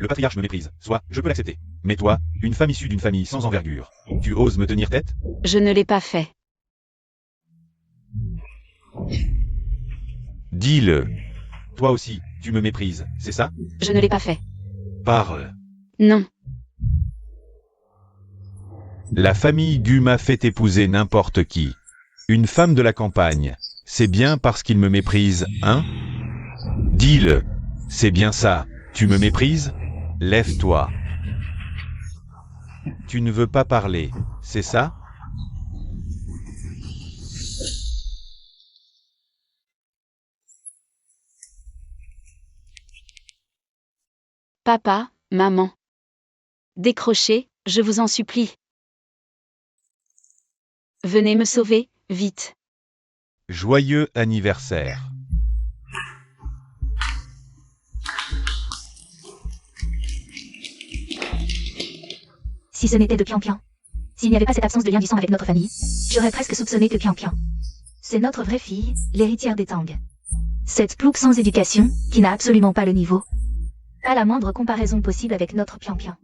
le patriarche me méprise, soit, je peux l'accepter. Mais toi, une femme issue d'une famille sans envergure, tu oses me tenir tête? Je ne l'ai pas fait. Dis-le. Toi aussi, tu me méprises, c'est ça? Je ne l'ai pas fait. Parle. Non. La famille Gu m'a fait épouser n'importe qui. Une femme de la campagne. C'est bien parce qu'il me méprise, hein? Dis-le. C'est bien ça. Tu me méprises? Lève-toi. Tu ne veux pas parler, c'est ça? Papa, maman. Décrochez, je vous en supplie. Venez me sauver, vite. Joyeux anniversaire. Si ce n'était de Pian-Pian, s'il n'y avait pas cette absence de lien du sang avec notre famille, j'aurais presque soupçonné que Pian-Pian. C'est notre vraie fille, l'héritière des Tang. Cette plouc sans éducation, qui n'a absolument pas le niveau. Pas la moindre comparaison possible avec notre Pian-Pian.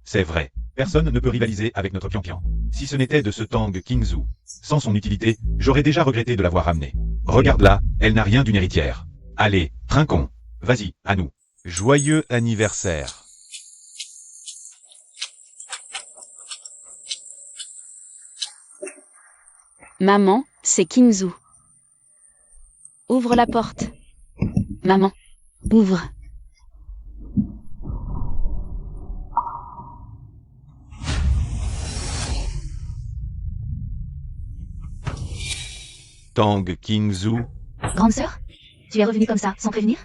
C'est vrai. Personne ne peut rivaliser avec notre Pian-Pian. Si ce n'était de ce Tang Qingzu. Sans son utilité, j'aurais déjà regretté de l'avoir ramenée. Regarde-la, elle n'a rien d'une héritière. Allez, trinquons. Vas-y, à nous. Joyeux anniversaire. Maman, c'est Qingzu. Ouvre la porte. Maman, ouvre. Tang Qingzu. Grande sœur, tu es revenue comme ça, sans prévenir?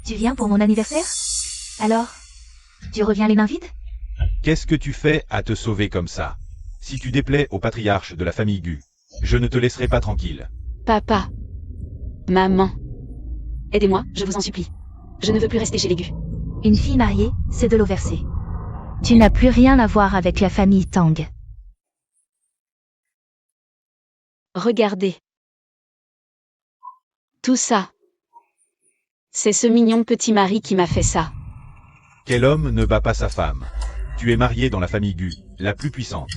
Tu viens pour mon anniversaire? Alors, tu reviens les mains vides? Qu'est-ce que tu fais à te sauver comme ça? Si tu déplais au patriarche de la famille Gu, je ne te laisserai pas tranquille. Papa. Maman. Aidez-moi, je vous en supplie. Je ne veux plus rester chez les Gu. Une fille mariée, c'est de l'eau versée. Tu n'as plus rien à voir avec la famille Tang. Regardez. Tout ça. C'est ce mignon petit mari qui m'a fait ça. Quel homme ne bat pas sa femme? Tu es marié dans la famille Gu, la plus puissante.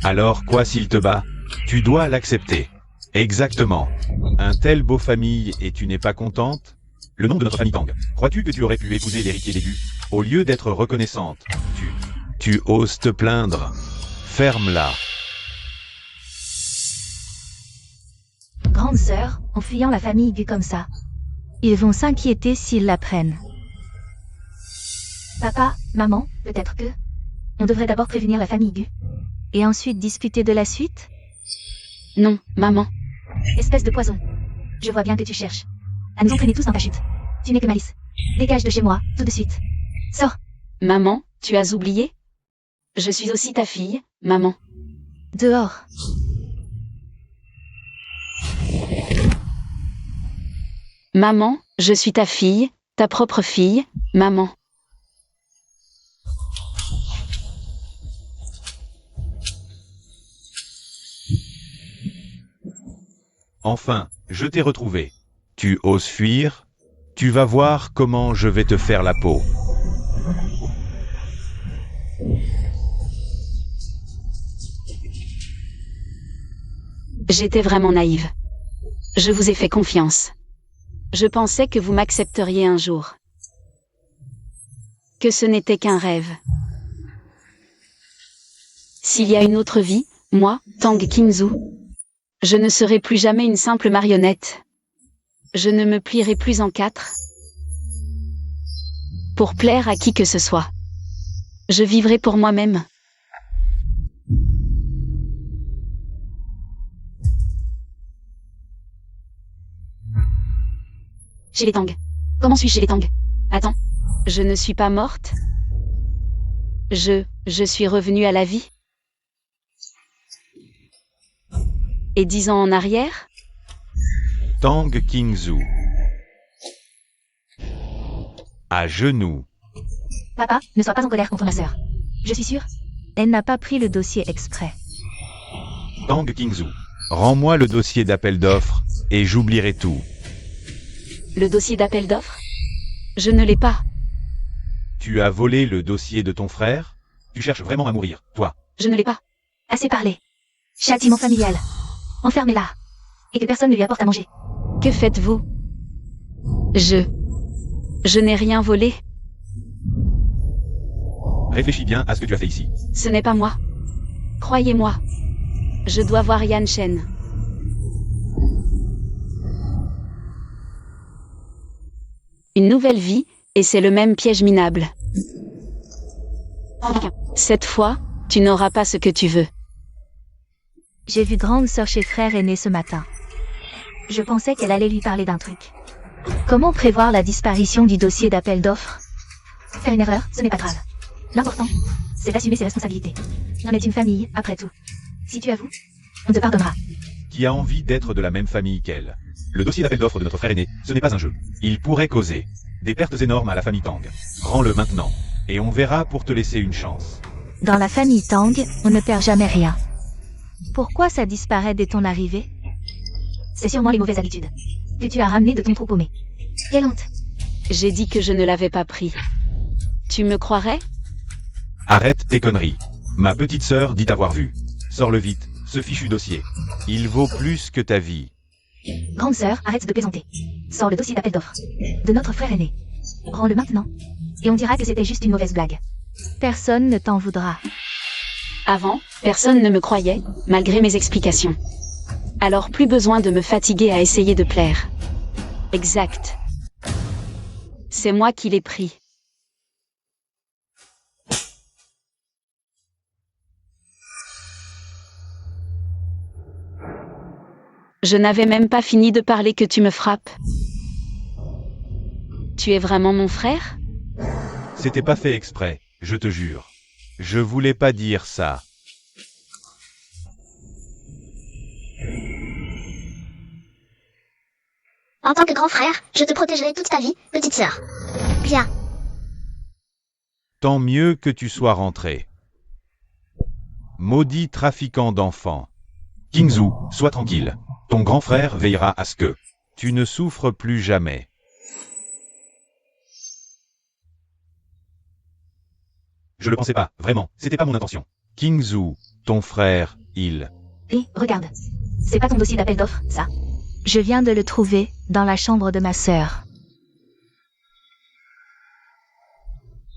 Alors quoi s'il te bat? Tu dois l'accepter. Exactement. Un tel beau famille et tu n'es pas contente? Le nom de notre famille Tang. Crois-tu que tu aurais pu épouser l'héritier des Gu? Au lieu d'être reconnaissante, tu oses te plaindre. Ferme-la. Grande sœur, en fuyant la famille Gu comme ça. Ils vont s'inquiéter s'ils l'apprennent. Papa, maman, peut-être que... On devrait d'abord prévenir la famille Gu. Et ensuite discuter de la suite? Non, maman. Espèce de poison. Je vois bien que tu cherches à nous entraîner tous dans ta chute. Tu n'es que malice. Dégage de chez moi, tout de suite. Sors. Maman, tu as oublié? Je suis aussi ta fille, maman. Dehors. Maman, je suis ta fille, ta propre fille, maman. Enfin, je t'ai retrouvé. Tu oses fuir? Tu vas voir comment je vais te faire la peau. J'étais vraiment naïve. Je vous ai fait confiance. Je pensais que vous m'accepteriez un jour. Que ce n'était qu'un rêve. S'il y a une autre vie, moi, Tang Qingzu, je ne serai plus jamais une simple marionnette. Je ne me plierai plus en quatre. Pour plaire à qui que ce soit. Je vivrai pour moi-même. Chez les Tang. Comment suis-je chez les Tang? Attends. Je ne suis pas morte. Je suis revenue à la vie. Et 10 ans en arrière? Tang Qingzu. À genoux. Papa, ne sois pas en colère contre ma sœur. Je suis sûre. Elle n'a pas pris le dossier exprès. Tang Qingzu. Rends-moi le dossier d'appel d'offres, et j'oublierai tout. Le dossier d'appel d'offres? Je ne l'ai pas. Tu as volé le dossier de ton frère? Tu cherches vraiment à mourir, toi? Je ne l'ai pas. Assez parlé. Châtiment familial. Enfermez-la. Et que personne ne lui apporte à manger. Que faites-vous? Je n'ai rien volé. Réfléchis bien à ce que tu as fait ici. Ce n'est pas moi. Croyez-moi. Je dois voir Yan Shen. Une nouvelle vie, et c'est le même piège minable. Cette fois, tu n'auras pas ce que tu veux. J'ai vu grande sœur chez frère aîné ce matin. Je pensais qu'elle allait lui parler d'un truc. Comment prévoir la disparition du dossier d'appel d'offres? Faire une erreur, ce n'est pas grave. L'important, c'est d'assumer ses responsabilités. On est une famille, après tout. Si tu avoues, on te pardonnera. Qui a envie d'être de la même famille qu'elle? Le dossier d'appel d'offres de notre frère aîné, ce n'est pas un jeu. Il pourrait causer des pertes énormes à la famille Tang. Rends-le maintenant, et on verra pour te laisser une chance. Dans la famille Tang, on ne perd jamais rien. Pourquoi ça disparaît dès ton arrivée? C'est sûrement les mauvaises habitudes que tu as ramenées de ton trou paumé. Quelle honte! J'ai dit que je ne l'avais pas pris. Tu me croirais? Arrête tes conneries. Ma petite sœur dit t'avoir vu. Sors-le vite, ce fichu dossier. Il vaut plus que ta vie. Grande sœur, arrête de plaisanter. Sors le dossier d'appel d'offres de notre frère aîné. Rends-le maintenant, et on dira que c'était juste une mauvaise blague. Personne ne t'en voudra. Avant, personne ne me croyait, malgré mes explications. Alors plus besoin de me fatiguer à essayer de plaire. Exact. C'est moi qui l'ai pris. Je n'avais même pas fini de parler que tu me frappes. Tu es vraiment mon frère? C'était pas fait exprès, je te jure. Je voulais pas dire ça. En tant que grand frère, je te protégerai toute ta vie, petite sœur. Bien. Tant mieux que tu sois rentré. Maudit trafiquant d'enfants. Kingzu, sois tranquille. Ton grand frère veillera à ce que tu ne souffres plus jamais. Je le pensais pas, vraiment, c'était pas mon intention. Kingzu, ton frère, il... Hé, regarde. C'est pas ton dossier d'appel d'offres, ça. Je viens de le trouver dans la chambre de ma sœur.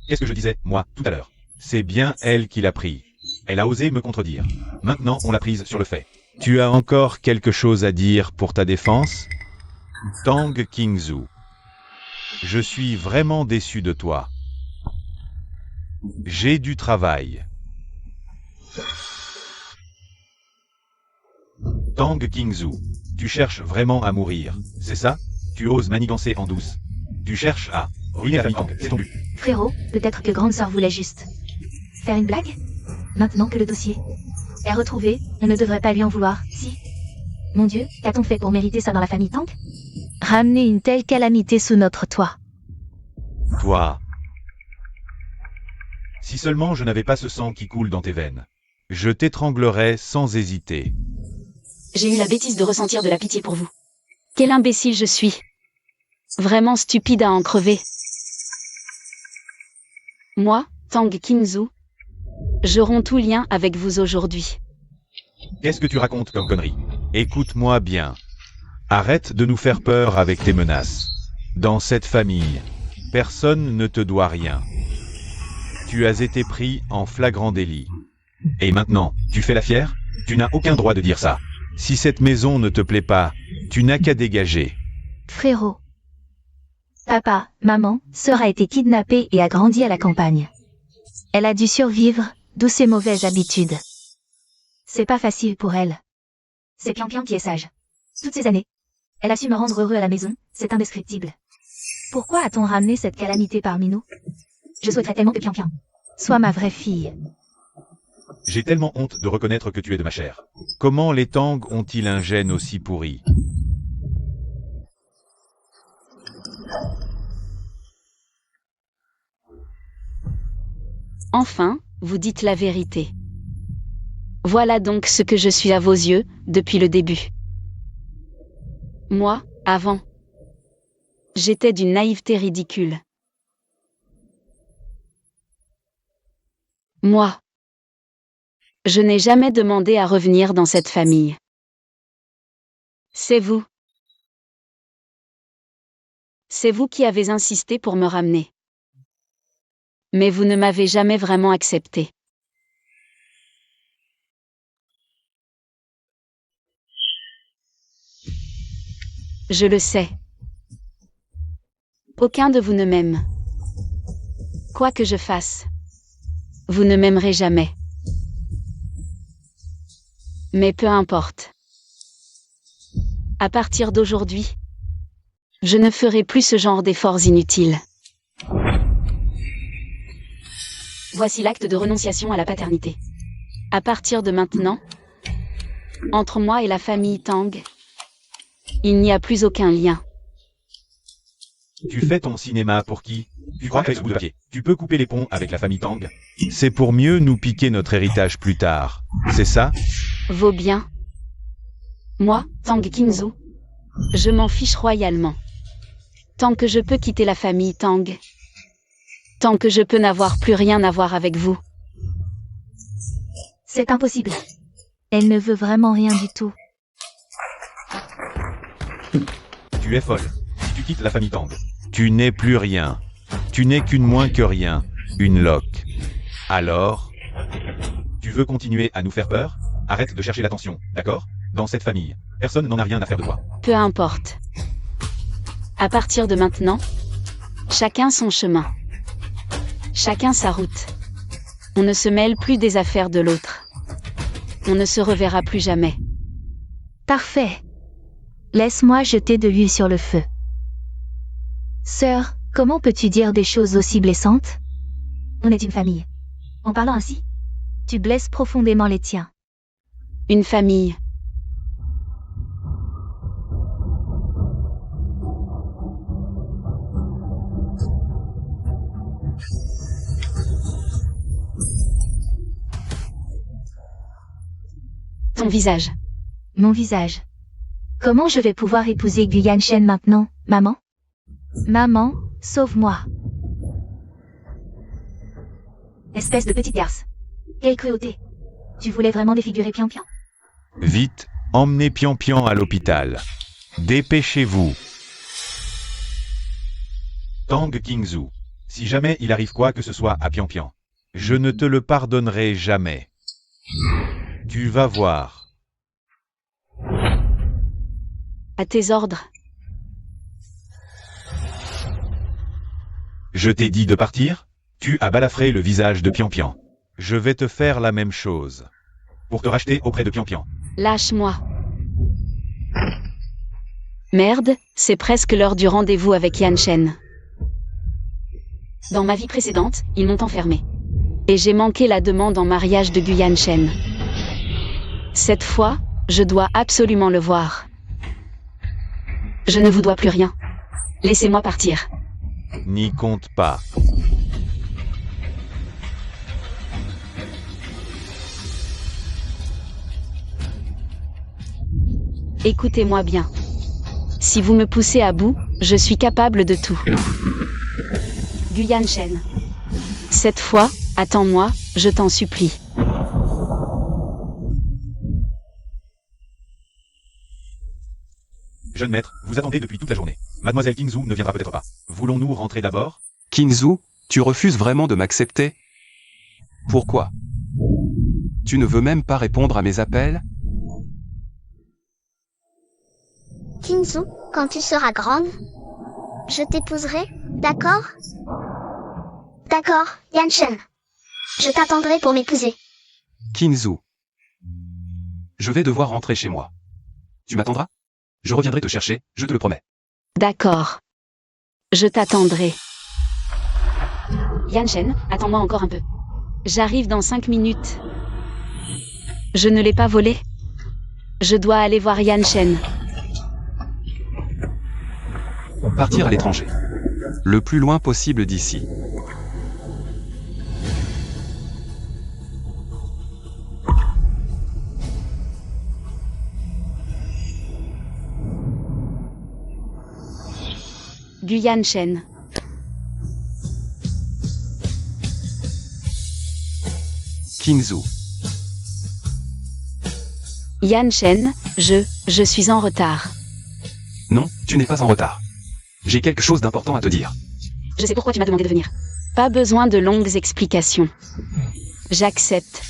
Qu'est-ce que je disais, moi, tout à l'heure? C'est bien elle qui l'a pris. Elle a osé me contredire. Maintenant, on l'a prise sur le fait. Tu as encore quelque chose à dire pour ta défense? Tang Kingzu. Je suis vraiment déçu de toi. J'ai du travail. Tang Kingzu. Tu cherches vraiment à mourir, c'est ça? Tu oses manigancer en douce. Tu cherches à ruiner la famille Tang, c'est ton but. Frérot, peut-être que grande sœur voulait juste faire une blague? Maintenant que le dossier est retrouvé, on ne devrait pas lui en vouloir, si? Mon Dieu, qu'a-t-on fait pour mériter ça dans la famille Tang? Ramener une telle calamité sous notre toit. Toi. Si seulement je n'avais pas ce sang qui coule dans tes veines. Je t'étranglerais sans hésiter. J'ai eu la bêtise de ressentir de la pitié pour vous. Quel imbécile je suis. Vraiment stupide à en crever. Moi, Tang Kingzu, je romps tout lien avec vous aujourd'hui. Qu'est-ce que tu racontes comme connerie? Écoute-moi bien. Arrête de nous faire peur avec tes menaces. Dans cette famille, personne ne te doit rien. Tu as été pris en flagrant délit. Et maintenant, tu fais la fière? Tu n'as aucun droit de dire ça. Si cette maison ne te plaît pas, tu n'as qu'à dégager. Frérot. Papa, maman, sœur a été kidnappée et a grandi à la campagne. Elle a dû survivre, d'où ses mauvaises habitudes. C'est pas facile pour elle. C'est Pian-Pian qui est sage. Toutes ces années, elle a su me rendre heureux à la maison, c'est indescriptible. Pourquoi a-t-on ramené cette calamité parmi nous? Je souhaiterais tellement que Pian-Pian soit ma vraie fille. J'ai tellement honte de reconnaître que tu es de ma chair. Comment les Tang ont-ils un gène aussi pourri? Enfin, vous dites la vérité. Voilà donc ce que je suis à vos yeux, depuis le début. Moi, avant, j'étais d'une naïveté ridicule. Moi. Je n'ai jamais demandé à revenir dans cette famille. C'est vous. C'est vous qui avez insisté pour me ramener. Mais vous ne m'avez jamais vraiment accepté. Je le sais. Aucun de vous ne m'aime. Quoi que je fasse, vous ne m'aimerez jamais. Mais peu importe. À partir d'aujourd'hui, je ne ferai plus ce genre d'efforts inutiles. Voici l'acte de renonciation à la paternité. À partir de maintenant, entre moi et la famille Tang, il n'y a plus aucun lien. Tu fais ton cinéma pour qui? Tu crois que c'est ce bout de papier? Tu peux couper les ponts avec la famille Tang? C'est pour mieux nous piquer notre héritage plus tard. C'est ça? Vaut bien. Moi, Tang Qingzu, je m'en fiche royalement. Tant que je peux quitter la famille Tang. Tant que je peux n'avoir plus rien à voir avec vous. C'est impossible. Elle ne veut vraiment rien du tout. Tu es folle. Si tu quittes la famille Tang, tu n'es plus rien. Tu n'es qu'une moins que rien. Une loque. Alors, tu veux continuer à nous faire peur? Arrête de chercher l'attention, d'accord? Dans cette famille, personne n'en a rien à faire de toi. Peu importe. À partir de maintenant, chacun son chemin. Chacun sa route. On ne se mêle plus des affaires de l'autre. On ne se reverra plus jamais. Parfait. Laisse-moi jeter de l'huile sur le feu. Sœur, comment peux-tu dire des choses aussi blessantes? On est une famille. En parlant ainsi, tu blesses profondément les tiens. Une famille. Ton visage. Mon visage. Comment je vais pouvoir épouser Gu Yanshen maintenant, maman? Maman, sauve-moi. Espèce de petite garce. Quelle cruauté. Tu voulais vraiment défigurer Pian Pian? Vite, emmenez Pian Pian à l'hôpital. Dépêchez-vous. Tang Qingzu, si jamais il arrive quoi que ce soit à Pian Pian, je ne te le pardonnerai jamais. Tu vas voir. À tes ordres. Je t'ai dit de partir? Tu as balafré le visage de Pian Pian. Je vais te faire la même chose. Pour te racheter auprès de Pian Pian. Lâche-moi. Merde, c'est presque l'heure du rendez-vous avec Yanshen. Dans ma vie précédente, ils m'ont enfermé. Et j'ai manqué la demande en mariage de Gu Yanshen. Cette fois, je dois absolument le voir. Je ne vous dois plus rien. Laissez-moi partir. N'y compte pas. Écoutez-moi bien. Si vous me poussez à bout, je suis capable de tout. Gu Yanshen. Cette fois, attends-moi, je t'en supplie. Jeune maître, vous attendez depuis toute la journée. Mademoiselle Qingzu ne viendra peut-être pas. Voulons-nous rentrer d'abord? Qingzu, tu refuses vraiment de m'accepter? Pourquoi? Tu ne veux même pas répondre à mes appels? Qingzu, quand tu seras grande, je t'épouserai, d'accord? D'accord, Yanshen. Je t'attendrai pour m'épouser. Qingzu. Je vais devoir rentrer chez moi. Tu m'attendras? Je reviendrai te chercher, je te le promets. D'accord. Je t'attendrai. Yanshen, attends-moi encore un peu. J'arrive dans 5 minutes. Je ne l'ai pas volé. Je dois aller voir Yanshen. Partir à l'étranger. Le plus loin possible d'ici. Gu Yanshen. Kingzhou. Yan Shen, je suis en retard. Non, tu n'es pas en retard. J'ai quelque chose d'important à te dire. Je sais pourquoi tu m'as demandé de venir. Pas besoin de longues explications. J'accepte.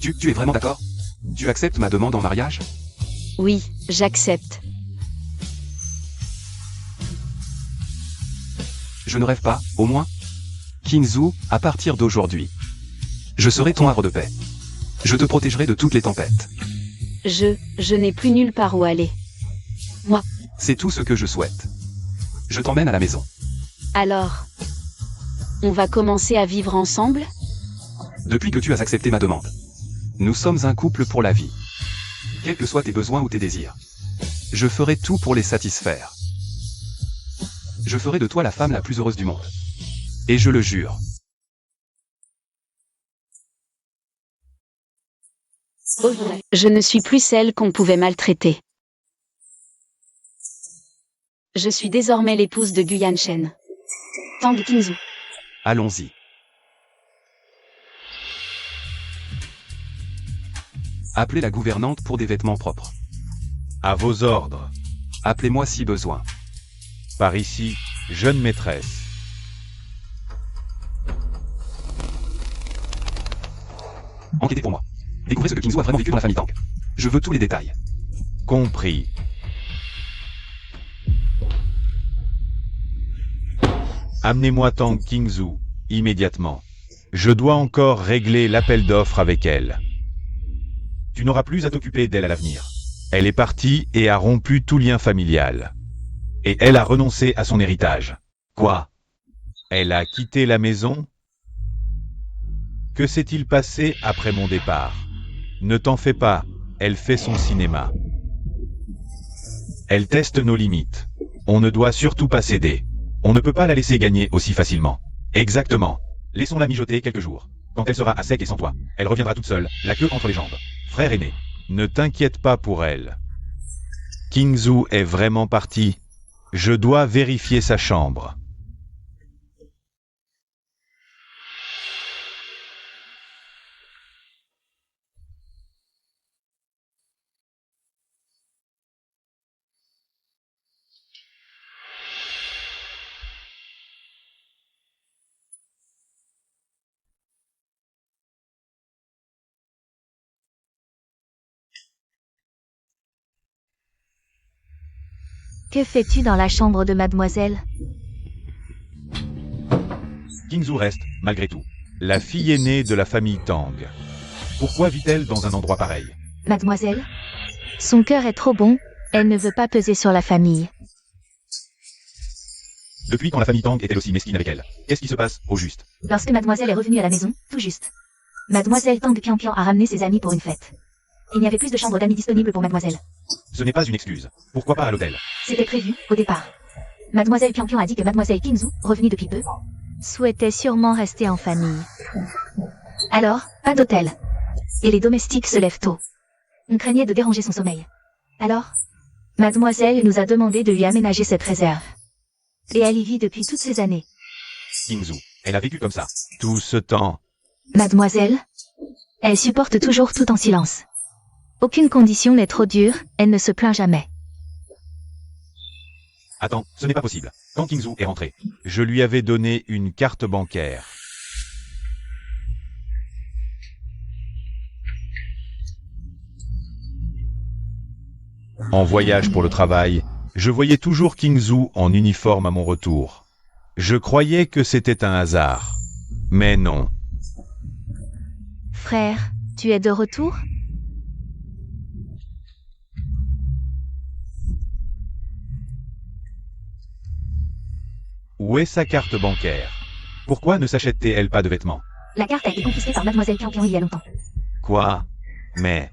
Tu es vraiment d'accord? Tu acceptes ma demande en mariage? Oui, j'accepte. Je ne rêve pas, au moins. Kingzhou, à partir d'aujourd'hui, je serai ton havre de paix. Je te protégerai de toutes les tempêtes. Je n'ai plus nulle part où aller. C'est tout ce que je souhaite. Je t'emmène à la maison. Alors, on va commencer à vivre ensemble? Depuis que tu as accepté ma demande. Nous sommes un couple pour la vie. Quels que soient tes besoins ou tes désirs. Je ferai tout pour les satisfaire. Je ferai de toi la femme la plus heureuse du monde. Et je le jure. Je ne suis plus celle qu'on pouvait maltraiter. Je suis désormais l'épouse de Gu Yanshen. Tang Kingzhou. Allons-y. Appelez la gouvernante pour des vêtements propres. À vos ordres. Appelez-moi si besoin. Par ici, jeune maîtresse. Enquêtez pour moi. Découvrez ce que Kingzhou a vraiment vécu dans la famille Tang. Je veux tous les détails. Compris. Amenez-moi Tang Kingzhou, immédiatement. Je dois encore régler l'appel d'offres avec elle. Tu n'auras plus à t'occuper d'elle à l'avenir. Elle est partie et a rompu tout lien familial. Et elle a renoncé à son héritage. Quoi? Elle a quitté la maison? Que s'est-il passé après mon départ? Ne t'en fais pas, elle fait son cinéma. Elle teste nos limites. On ne doit surtout pas céder. On ne peut pas la laisser gagner aussi facilement. Exactement. Laissons-la mijoter quelques jours. Quand elle sera à sec et sans toi, elle reviendra toute seule, la queue entre les jambes. Frère aîné, ne t'inquiète pas pour elle. Kingzhou est vraiment parti. Je dois vérifier sa chambre. Que fais-tu dans la chambre de mademoiselle? Kingzhou reste, malgré tout, la fille aînée de la famille Tang. Pourquoi vit-elle dans un endroit pareil? Mademoiselle? Son cœur est trop bon, elle ne veut pas peser sur la famille. Depuis quand la famille Tang est-elle aussi mesquine avec elle? Qu'est-ce qui se passe, au juste? Lorsque mademoiselle est revenue à la maison, tout juste. Mademoiselle Tang Pian a ramené ses amis pour une fête. Il n'y avait plus de chambre d'amis disponible pour mademoiselle. Ce n'est pas une excuse. Pourquoi pas à l'hôtel? C'était prévu, au départ. Mademoiselle Pian a dit que mademoiselle Kingzhou, revenue depuis peu, souhaitait sûrement rester en famille. Alors, pas d'hôtel. Et les domestiques se lèvent tôt. On craignait de déranger son sommeil. Alors, mademoiselle nous a demandé de lui aménager cette réserve. Et elle y vit depuis toutes ces années. Kingzhou, elle a vécu comme ça. Tout ce temps. Mademoiselle, elle supporte toujours tout en silence. Aucune condition n'est trop dure, elle ne se plaint jamais. Attends, ce n'est pas possible. Quand Kingzhou est rentré, je lui avais donné une carte bancaire. En voyage pour le travail, je voyais toujours Kingzhou en uniforme à mon retour. Je croyais que c'était un hasard. Mais non. Frère, tu es de retour? Où est sa carte bancaire? Pourquoi ne s'achète-t-elle pas de vêtements? La carte a été confisquée par mademoiselle Pian il y a longtemps. Quoi? Mais...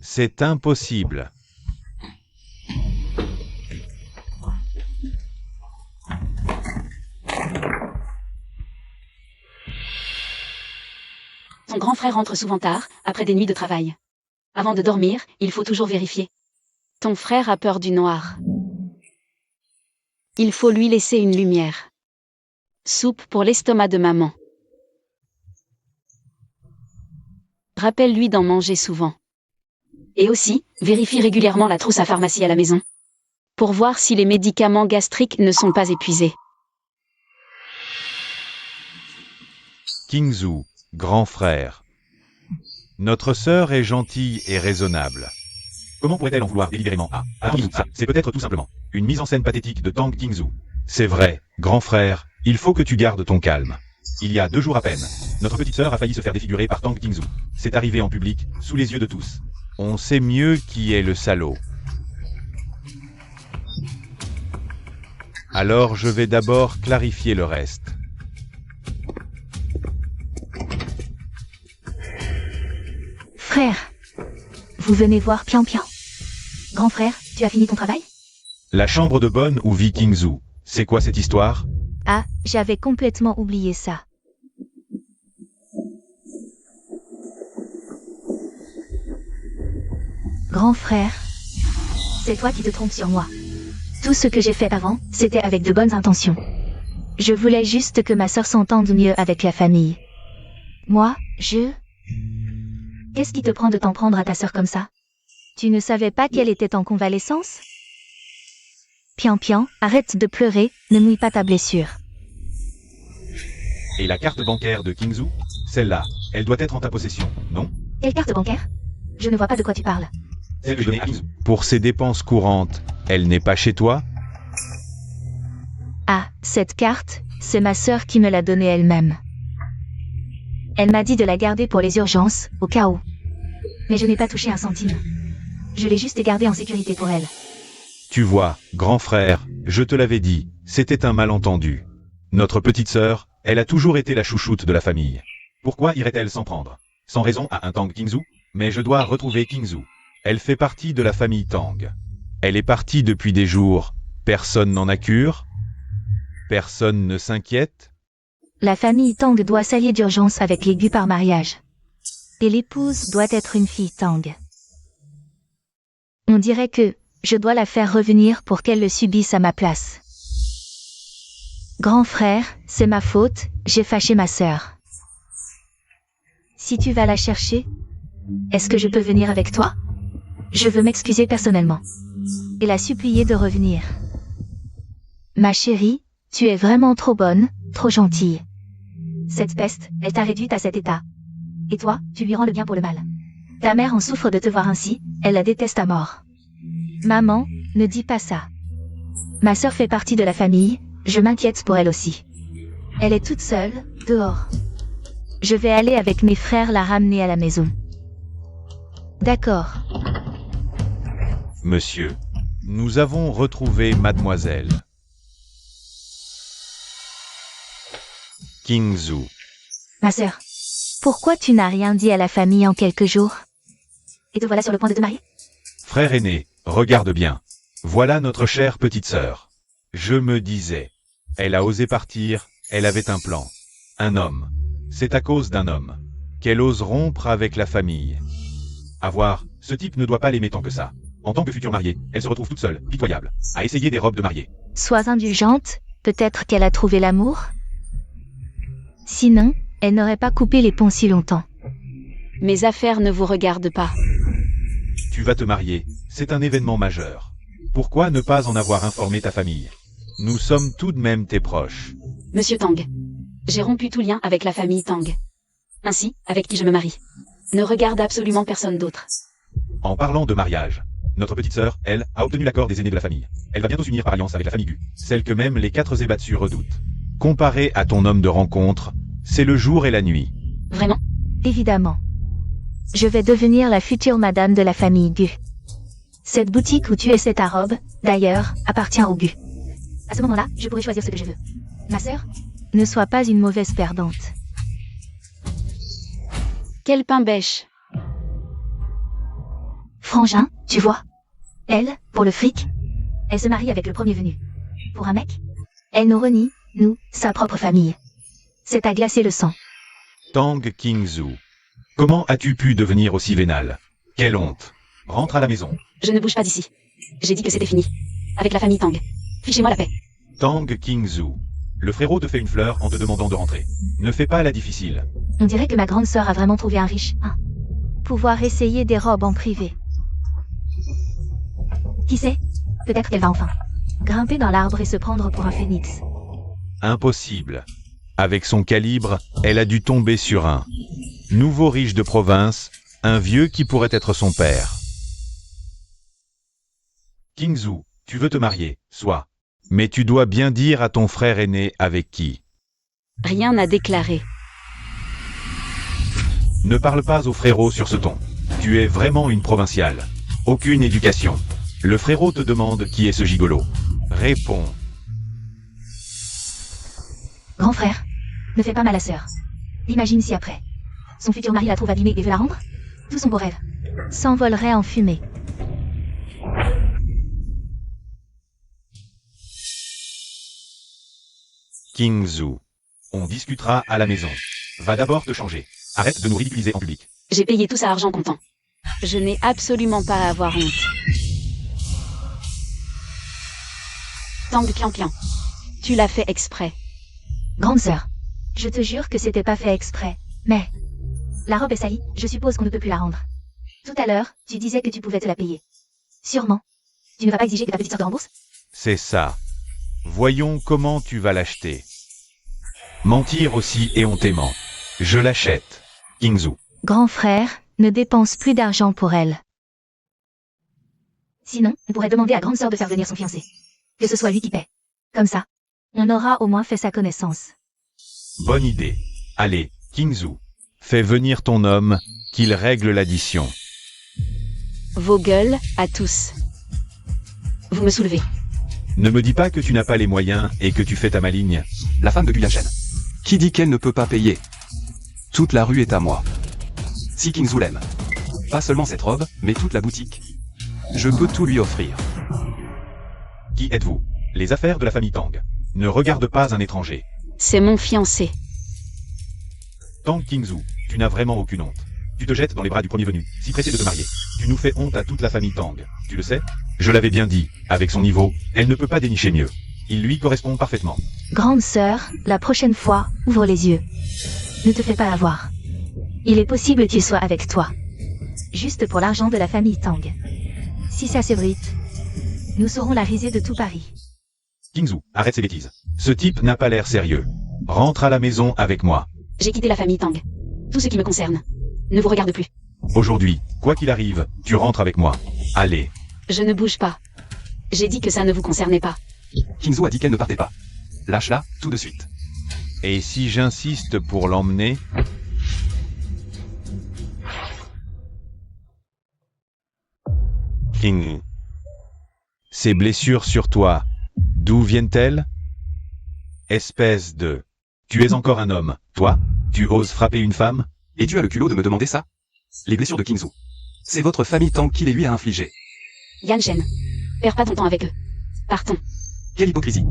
c'est impossible. Son grand frère rentre souvent tard, après des nuits de travail. Avant de dormir, il faut toujours vérifier. Ton frère a peur du noir. Il faut lui laisser une lumière. Soupe pour l'estomac de maman. Rappelle-lui d'en manger souvent. Et aussi, vérifie régulièrement la trousse à pharmacie à la maison. Pour voir si les médicaments gastriques ne sont pas épuisés. Kingzhou, grand frère. Notre sœur est gentille et raisonnable. Comment pourrait-elle en vouloir délibérément à Kingzhou? Ça, c'est peut-être tout simplement une mise en scène pathétique de Tang Kingzhou. C'est vrai, grand frère, il faut que tu gardes ton calme. Il y a 2 jours à peine, notre petite sœur a failli se faire défigurer par Tang Kingzhou. C'est arrivé en public, sous les yeux de tous. On sait mieux qui est le salaud. Alors je vais d'abord clarifier le reste. Frère, vous venez voir Pian Pian. Grand frère, tu as fini ton travail? La chambre de bonne où vit Kingzhou. C'est quoi cette histoire? Ah, j'avais complètement oublié ça. Grand frère, c'est toi qui te trompes sur moi. Tout ce que j'ai fait avant, c'était avec de bonnes intentions. Je voulais juste que ma sœur s'entende mieux avec la famille. Moi, Qu'est-ce qui te prend de t'en prendre à ta sœur comme ça? Tu ne savais pas qu'elle était en convalescence? Pian Pian, arrête de pleurer, ne mouille pas ta blessure. Et la carte bancaire de Kingzhou? Celle-là, elle doit être en ta possession, non? Quelle carte bancaire? Je ne vois pas de quoi tu parles. Celle que je donnais à Kingzhou. Pour ses dépenses courantes, elle n'est pas chez toi? Ah, cette carte, c'est ma sœur qui me l'a donnée elle-même. Elle m'a dit de la garder pour les urgences, au cas où. Mais je n'ai pas touché un centime. Je l'ai juste gardée en sécurité pour elle. Tu vois, grand frère, je te l'avais dit, c'était un malentendu. Notre petite sœur, elle a toujours été la chouchoute de la famille. Pourquoi irait-elle s'en prendre? Sans raison à un Tang Kingzhou? Mais je dois retrouver Kingzhou. Elle fait partie de la famille Tang. Elle est partie depuis des jours. Personne n'en a cure? Personne ne s'inquiète? La famille Tang doit s'allier d'urgence avec les Gu par mariage. Et l'épouse doit être une fille Tang. On dirait que je dois la faire revenir pour qu'elle le subisse à ma place. Grand frère, c'est ma faute, j'ai fâché ma sœur. Si tu vas la chercher, est-ce que je peux venir avec toi? Je veux m'excuser personnellement. Et la supplier de revenir. Ma chérie, tu es vraiment trop bonne, trop gentille. Cette peste, elle t'a réduite à cet état. Et toi, tu lui rends le bien pour le mal. Ta mère en souffre de te voir ainsi, elle la déteste à mort. Maman, ne dis pas ça. Ma sœur fait partie de la famille, je m'inquiète pour elle aussi. Elle est toute seule, dehors. Je vais aller avec mes frères la ramener à la maison. D'accord. Monsieur, nous avons retrouvé mademoiselle. Kingzhou. Ma sœur, pourquoi tu n'as rien dit à la famille en quelques jours? Et te voilà sur le point de te marier? Frère aîné, regarde bien. Voilà notre chère petite sœur. Je me disais. Elle a osé partir, elle avait un plan. Un homme. C'est à cause d'un homme qu'elle ose rompre avec la famille. À voir, ce type ne doit pas l'aimer tant que ça. En tant que future mariée, elle se retrouve toute seule, pitoyable, à essayer des robes de mariée. Sois indulgente, peut-être qu'elle a trouvé l'amour? Sinon, elle n'aurait pas coupé les ponts si longtemps. Mes affaires ne vous regardent pas. Tu vas te marier, c'est un événement majeur. Pourquoi ne pas en avoir informé ta famille? Nous sommes tout de même tes proches. Monsieur Tang. J'ai rompu tout lien avec la famille Tang. Ainsi, avec qui je me marie. Ne regarde absolument personne d'autre. En parlant de mariage, notre petite sœur, elle, a obtenu l'accord des aînés de la famille. Elle va bientôt s'unir par alliance avec la famille Gu, celle que même les 4 Zébatsu redoutent. Comparé à ton homme de rencontre, c'est le jour et la nuit. Vraiment? Évidemment. Je vais devenir la future madame de la famille Gu. Cette boutique où tu es cette robe, d'ailleurs, appartient au Gu. À ce moment-là, je pourrai choisir ce que je veux. Ma sœur, ne sois pas une mauvaise perdante. Quel pain bêche. Frangin, tu vois. Elle, pour le fric, elle se marie avec le premier venu. Pour un mec, elle nous renie, nous, sa propre famille. C'est à glacer le sang. Tang Kingzhou. Comment as-tu pu devenir aussi vénal? Quelle honte. Rentre à la maison. Je ne bouge pas d'ici. J'ai dit que c'était fini. Avec la famille Tang. Fichez-moi la paix. Tang Kingzhou. Le frérot te fait une fleur en te demandant de rentrer. Ne fais pas la difficile. On dirait que ma grande sœur a vraiment trouvé un riche, hein. pouvoir essayer des robes en privé. Qui sait? Peut-être qu'elle va enfin grimper dans l'arbre et se prendre pour un phénix. Impossible. Avec son calibre, elle a dû tomber sur un nouveau riche de province, un vieux qui pourrait être son père. Kingzhou, tu veux te marier, soit. Mais tu dois bien dire à ton frère aîné avec qui. Rien à déclarer. Ne parle pas au frérot sur ce ton. Tu es vraiment une provinciale. Aucune éducation. Le frérot te demande qui est ce gigolo. Réponds. Grand frère, ne fais pas mal à sœur. Imagine si après, son futur mari la trouve abîmée et veut la rendre. Tout son beau rêve s'envolerait en fumée. Kingzhou. On discutera à la maison. Va d'abord te changer. Arrête de nous ridiculiser en public. J'ai payé tout ça argent comptant. Je n'ai absolument pas à avoir honte. Tang Pian. Tu l'as fait exprès. Grande sœur, je te jure que c'était pas fait exprès. Mais la robe est salie, je suppose qu'on ne peut plus la rendre. Tout à l'heure, tu disais que tu pouvais te la payer. Sûrement. Tu ne vas pas exiger que ta petite sœur te rembourse? C'est ça. Voyons comment tu vas l'acheter. Mentir aussi éhontément. Je l'achète. Kingzhou. Grand frère, ne dépense plus d'argent pour elle. Sinon, on pourrait demander à grande sœur de faire venir son fiancé. Que ce soit lui qui paie. Comme ça, on aura au moins fait sa connaissance. Bonne idée. Allez, Kingzhou. Fais venir ton homme, qu'il règle l'addition. Vos gueules, à tous. Vous me soulevez. Ne me dis pas que tu n'as pas les moyens et que tu fais ta maligne. La femme de Guylachen. Qui dit qu'elle ne peut pas payer? Toute la rue est à moi. Si Kingzhou l'aime. Pas seulement cette robe, mais toute la boutique. Je peux tout lui offrir. Qui êtes-vous? Les affaires de la famille Tang. Ne regarde pas un étranger. C'est mon fiancé. Tang Kingzhou, tu n'as vraiment aucune honte. Tu te jettes dans les bras du premier venu, si pressé de te marier. Tu nous fais honte à toute la famille Tang. Tu le sais? Je l'avais bien dit, avec son niveau, elle ne peut pas dénicher mieux. Il lui correspond parfaitement. Grande sœur, la prochaine fois, ouvre les yeux. Ne te fais pas avoir. Il est possible qu'il soit avec toi. Juste pour l'argent de la famille Tang. Si ça s'ébruite, nous saurons la risée de tout Paris. Kingzhou, arrête ces bêtises. Ce type n'a pas l'air sérieux. Rentre à la maison avec moi. J'ai quitté la famille Tang. Tout ce qui me concerne ne vous regarde plus. Aujourd'hui, quoi qu'il arrive, tu rentres avec moi. Allez. Je ne bouge pas. J'ai dit que ça ne vous concernait pas. Kingzhou a dit qu'elle ne partait pas. Lâche-la, tout de suite. Et si j'insiste pour l'emmener? King. Ces blessures sur toi, d'où viennent-elles? Espèce de... Tu es encore un homme, toi? Tu oses frapper une femme? Et tu as le culot de me demander ça? Les blessures de Kingzhou. C'est votre famille Tang qui les lui a infligées. Yan Shen. Perds pas ton temps avec eux. Partons. Quelle hypocrisie.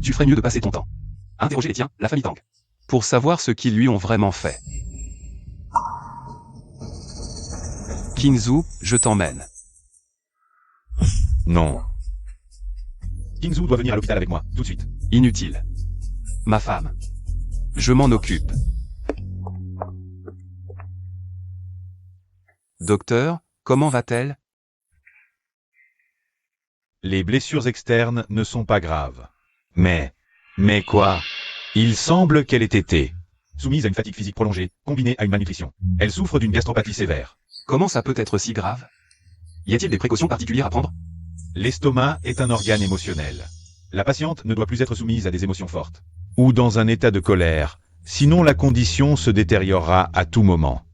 Tu ferais mieux de passer ton temps. Interroger les tiens, la famille Tang. Pour savoir ce qu'ils lui ont vraiment fait. Kingzhou, je t'emmène. Non. Kingzhou doit venir à l'hôpital avec moi, tout de suite. Inutile. Ma femme. Je m'en occupe. Docteur, comment va-t-elle? Les blessures externes ne sont pas graves. Mais quoi? Il semble qu'elle ait été soumise à une fatigue physique prolongée, combinée à une malnutrition. Elle souffre d'une gastropathie sévère. Comment ça peut être si grave? Y a-t-il des précautions particulières à prendre? L'estomac est un organe émotionnel. La patiente ne doit plus être soumise à des émotions fortes. Ou dans un état de colère, sinon la condition se détériorera à tout moment.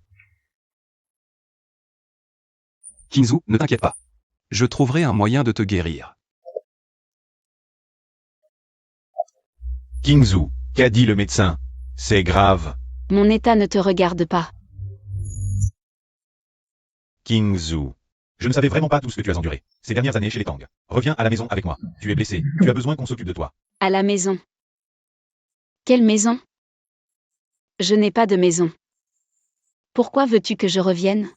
Kingzhou, ne t'inquiète pas. Je trouverai un moyen de te guérir. Kingzhou, qu'a dit le médecin? C'est grave. Mon état ne te regarde pas. Kingzhou. Je ne savais vraiment pas tout ce que tu as enduré ces dernières années chez les Tang. Reviens à la maison avec moi. Tu es blessé. Tu as besoin qu'on s'occupe de toi. À la maison. Quelle maison? Je n'ai pas de maison. Pourquoi veux-tu que je revienne?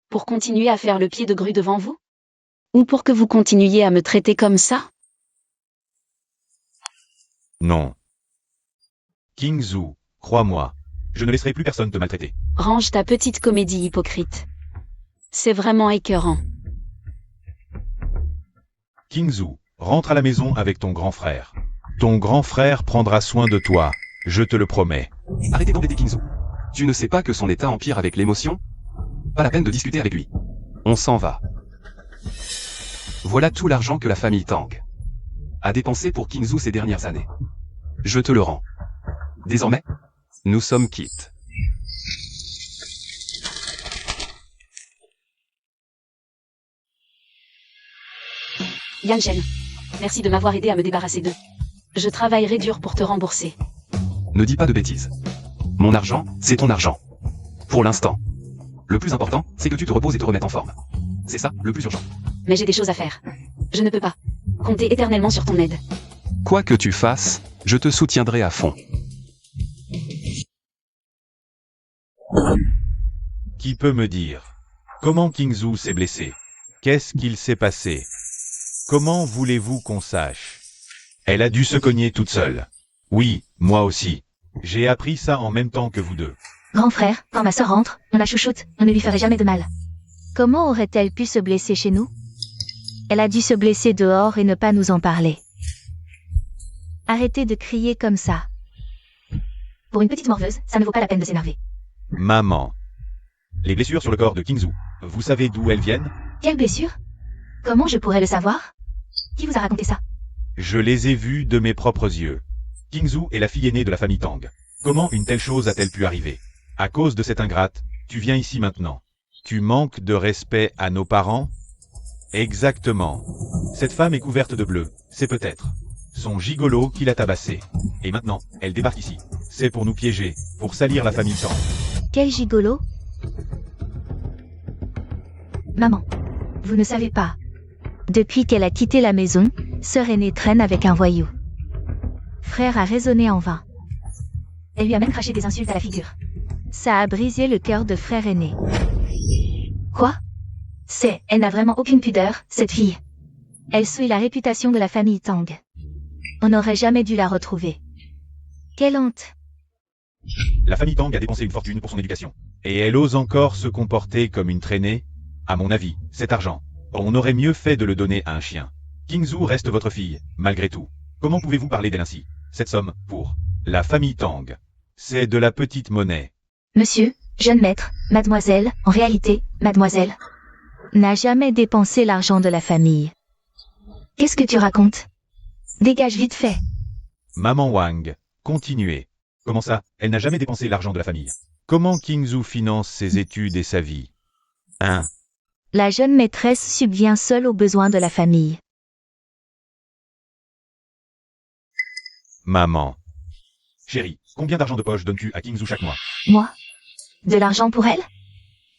Pour continuer à faire le pied de grue devant vous? Ou pour que vous continuiez à me traiter comme ça? Non. Kingzhou, crois-moi. Je ne laisserai plus personne te maltraiter. Range ta petite comédie hypocrite. C'est vraiment écœurant. Kingzhou, rentre à la maison avec ton grand frère. Ton grand frère prendra soin de toi, je te le promets. Arrêtez d'embêter Kingzhou. Tu ne sais pas que son état empire avec l'émotion? Pas la peine de discuter avec lui. On s'en va. Voilà tout l'argent que la famille Tang a dépensé pour Kingzhou ces dernières années. Je te le rends. Désormais, nous sommes quittes. Yan Shen. Merci de m'avoir aidé à me débarrasser d'eux. Je travaillerai dur pour te rembourser. Ne dis pas de bêtises. Mon argent, c'est ton argent. Pour l'instant. Le plus important, c'est que tu te reposes et te remettes en forme. C'est ça, le plus urgent. Mais j'ai des choses à faire. Je ne peux pas compter éternellement sur ton aide. Quoi que tu fasses, je te soutiendrai à fond. Qui peut me dire? Comment Kingzhou s'est blessé? Qu'est-ce qu'il s'est passé? Comment voulez-vous qu'on sache? Elle a dû se cogner toute seule. Oui, moi aussi. J'ai appris ça en même temps que vous deux. Grand frère, quand ma sœur rentre, on la chouchoute, on ne lui ferait jamais de mal. Comment aurait-elle pu se blesser chez nous? Elle a dû se blesser dehors et ne pas nous en parler. Arrêtez de crier comme ça. Pour une petite morveuse, ça ne vaut pas la peine de s'énerver. Maman. Les blessures sur le corps de Kingzhou, vous savez d'où elles viennent? Quelle blessure? Comment je pourrais le savoir? Qui vous a raconté ça? Je les ai vues de mes propres yeux. Kingzhou est la fille aînée de la famille Tang. Comment une telle chose a-t-elle pu arriver? À cause de cette ingrate, tu viens ici maintenant. Tu manques de respect à nos parents? Exactement. Cette femme est couverte de bleu, c'est peut-être son gigolo qui l'a tabassée. Et maintenant, elle débarque ici. C'est pour nous piéger, pour salir la famille Tang. Quel gigolo? Maman, vous ne savez pas. Depuis qu'elle a quitté la maison, sœur aînée traîne avec un voyou. Frère a raisonné en vain. Elle lui a même craché des insultes à la figure. Ça a brisé le cœur de frère aîné. Quoi? Elle n'a vraiment aucune pudeur, cette fille. Elle souille la réputation de la famille Tang. On n'aurait jamais dû la retrouver. Quelle honte! La famille Tang a dépensé une fortune pour son éducation. Et elle ose encore se comporter comme une traînée? À mon avis, cet argent, on aurait mieux fait de le donner à un chien. Kingzhou reste votre fille, malgré tout. Comment pouvez-vous parler d'elle ainsi? Cette somme, pour la famille Tang, c'est de la petite monnaie. Monsieur, jeune maître, mademoiselle, en réalité, mademoiselle, n'a jamais dépensé l'argent de la famille. Qu'est-ce que tu racontes? Dégage vite fait. Maman Wang, continuez. Comment ça, elle n'a jamais dépensé l'argent de la famille? Comment Kingzhou finance ses études et sa vie? Hein? La jeune maîtresse subvient seule aux besoins de la famille. Maman. Chérie, combien d'argent de poche donnes-tu à Kingzhou chaque mois? Moi? De l'argent pour elle?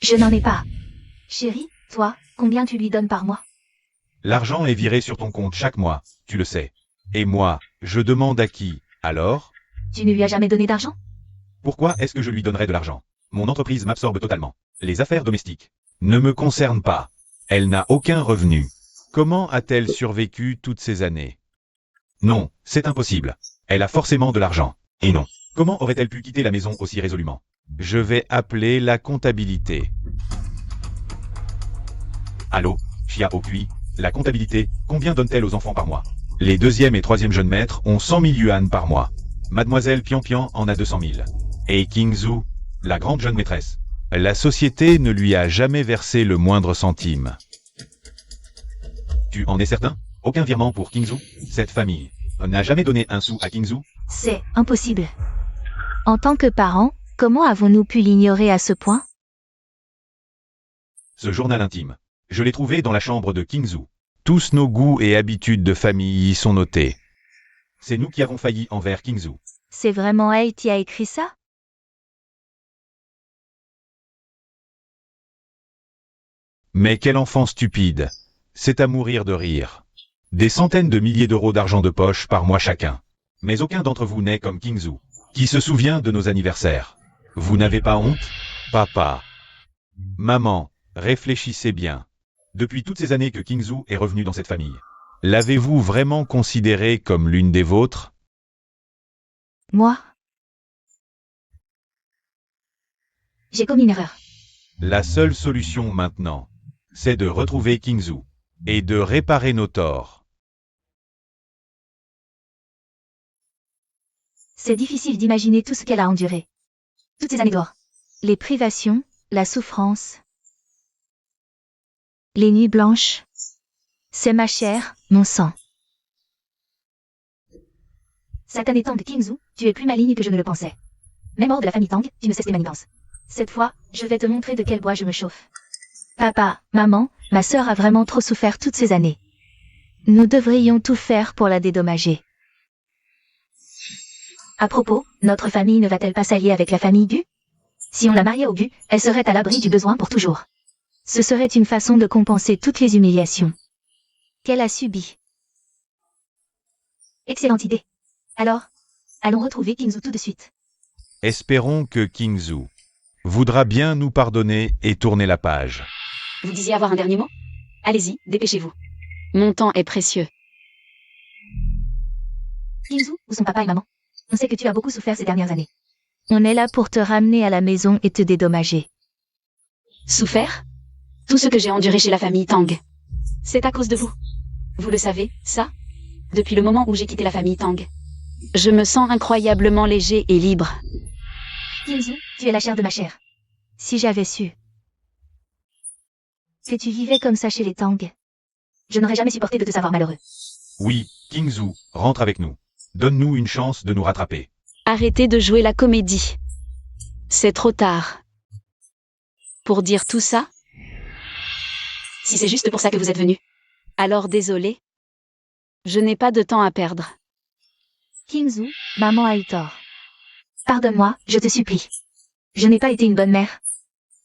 Je n'en ai pas. Chérie, toi, combien tu lui donnes par mois? L'argent est viré sur ton compte chaque mois, tu le sais. Et moi, je demande à qui, alors? Tu ne lui as jamais donné d'argent? Pourquoi est-ce que je lui donnerais de l'argent? Mon entreprise m'absorbe totalement. Les affaires domestiques ne me concernent pas. Elle n'a aucun revenu. Comment a-t-elle survécu toutes ces années? Non, c'est impossible. Elle a forcément de l'argent. Et non. Comment aurait-elle pu quitter la maison aussi résolument? Je vais appeler la comptabilité. Allô, Chia Okui, la comptabilité, combien donne-t-elle aux enfants par mois? Les deuxième et troisième jeunes maîtres ont 100 000 yuan par mois. Mademoiselle Pian Pian en a 200 000. Et Kingzhou, la grande jeune maîtresse, la société ne lui a jamais versé le moindre centime. Tu en es certain? Aucun virement pour Kingzhou? Cette famille n'a jamais donné un sou à Kingzhou? C'est impossible. En tant que parents, comment avons-nous pu l'ignorer à ce point? Ce journal intime, je l'ai trouvé dans la chambre de Kingzhou. Tous nos goûts et habitudes de famille y sont notés. C'est nous qui avons failli envers Kingzhou. C'est vraiment elle qui a écrit ça? Mais quel enfant stupide! C'est à mourir de rire. Des centaines de milliers d'euros d'argent de poche par mois chacun. Mais aucun d'entre vous n'est comme Kingzhou, qui se souvient de nos anniversaires. Vous n'avez pas honte? Papa. Maman, réfléchissez bien. Depuis toutes ces années que Kingzhou est revenu dans cette famille, l'avez-vous vraiment considérée comme l'une des vôtres? Moi? j'ai commis une erreur. La seule solution maintenant, c'est de retrouver Kingzhou et de réparer nos torts. C'est difficile d'imaginer tout ce qu'elle a enduré. Toutes ces années dehors. Les privations, la souffrance. Les nuits blanches. C'est ma chair, mon sang. Satané Tang Kingzhou, tu es plus maligne que je ne le pensais. Même hors de la famille Tang, tu ne cesses tes manigances. Cette fois, je vais te montrer de quel bois je me chauffe. Papa, maman, ma sœur a vraiment trop souffert toutes ces années. Nous devrions tout faire pour la dédommager. À propos, notre famille ne va-t-elle pas s'allier avec la famille Gu? Si on la mariait au Gu, elle serait à l'abri du besoin pour toujours. Ce serait une façon de compenser toutes les humiliations qu'elle a subies. Excellente idée. Alors, allons retrouver Kingzhou tout de suite. Espérons que Kingzhou voudra bien nous pardonner et tourner la page. Vous disiez avoir un dernier mot? Allez-y, dépêchez-vous. Mon temps est précieux. Kingzhou, où sont papa et maman? On sait que tu as beaucoup souffert ces dernières années. On est là pour te ramener à la maison et te dédommager. Souffert? Tout ce que j'ai enduré chez la famille Tang. C'est à cause de vous. Vous le savez, ça? Depuis le moment où j'ai quitté la famille Tang. Je me sens incroyablement léger et libre. Kingzhou, tu es la chair de ma chair. Si j'avais su que tu vivais comme ça chez les Tang, je n'aurais jamais supporté de te savoir malheureux. Oui, Kingzhou, rentre avec nous. Donne-nous une chance de nous rattraper. Arrêtez de jouer la comédie. C'est trop tard. Pour dire tout ça? Si c'est juste pour ça que vous êtes venu. Alors désolé. Je n'ai pas de temps à perdre. Kingzhou, maman a eu tort. Pardonne-moi, je te supplie. Je n'ai pas été une bonne mère.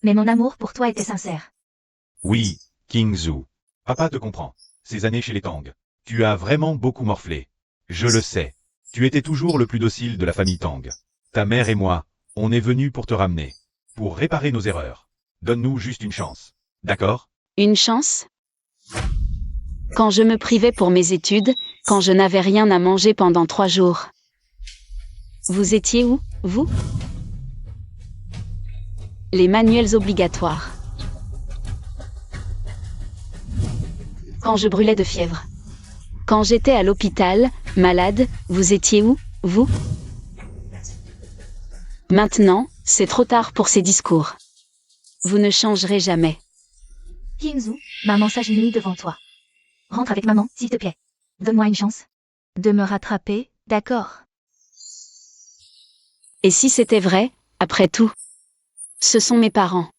Mais mon amour pour toi était sincère. Oui, Kingzhou. Papa te comprend. Ces années chez les Tang. Tu as vraiment beaucoup morflé. Je le sais. Tu étais toujours le plus docile de la famille Tang. Ta mère et moi, on est venus pour te ramener. Pour réparer nos erreurs. Donne-nous juste une chance. D'accord? Une chance? Quand je me privais pour mes études, quand je n'avais rien à manger pendant 3 jours. Vous étiez où, vous? Les manuels obligatoires. Quand je brûlais de fièvre. Quand j'étais à l'hôpital, malade, vous étiez où, vous? Maintenant, c'est trop tard pour ces discours. Vous ne changerez jamais. Kingzhou, maman s'agenouille devant toi. Rentre avec maman, s'il te plaît. Donne-moi une chance. De me rattraper, d'accord? Et si c'était vrai, après tout? Ce sont mes parents.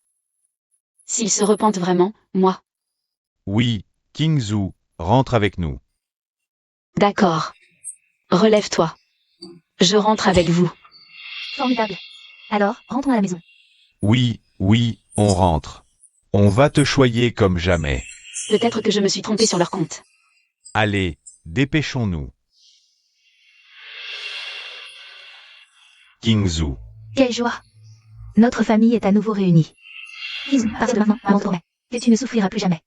S'ils se repentent vraiment, moi. Oui, Kingzhou, rentre avec nous. D'accord. Relève-toi. Je rentre avec vous. Formidable. Alors, rentrons à la maison. Oui, on rentre. On va te choyer comme jamais. Peut-être que je me suis trompée sur leur compte. Allez, dépêchons-nous. Kingzhou. Quelle joie. Notre famille est à nouveau réunie. Kingzhou, à partir de maintenant, maman te promet que tu ne souffriras plus jamais.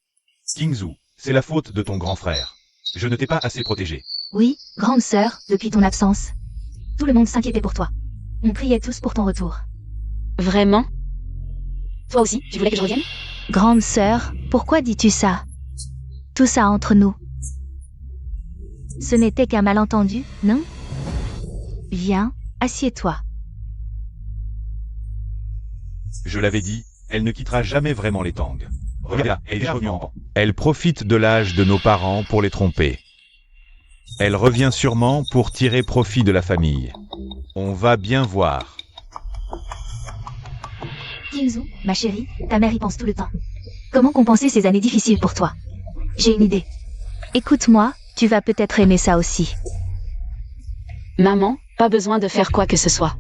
Kingzhou, c'est la faute de ton grand frère. Je ne t'ai pas assez protégé. Oui, grande sœur, depuis ton absence. Tout le monde s'inquiétait pour toi. On priait tous pour ton retour. Vraiment? Toi aussi, tu voulais que je revienne? Grande sœur, pourquoi dis-tu ça? Tout ça entre nous. Ce n'était qu'un malentendu, non? Viens, assieds-toi. Je l'avais dit, elle ne quittera jamais vraiment les Tang. Regarde, elle est déjà revenue en rang. Elle profite de l'âge de nos parents pour les tromper. Elle revient sûrement pour tirer profit de la famille. On va bien voir. Kingzhou, ma chérie, ta mère y pense tout le temps. Comment compenser ces années difficiles pour toi? J'ai une idée. Écoute-moi, tu vas peut-être aimer ça aussi. Maman, pas besoin de faire quoi que ce soit.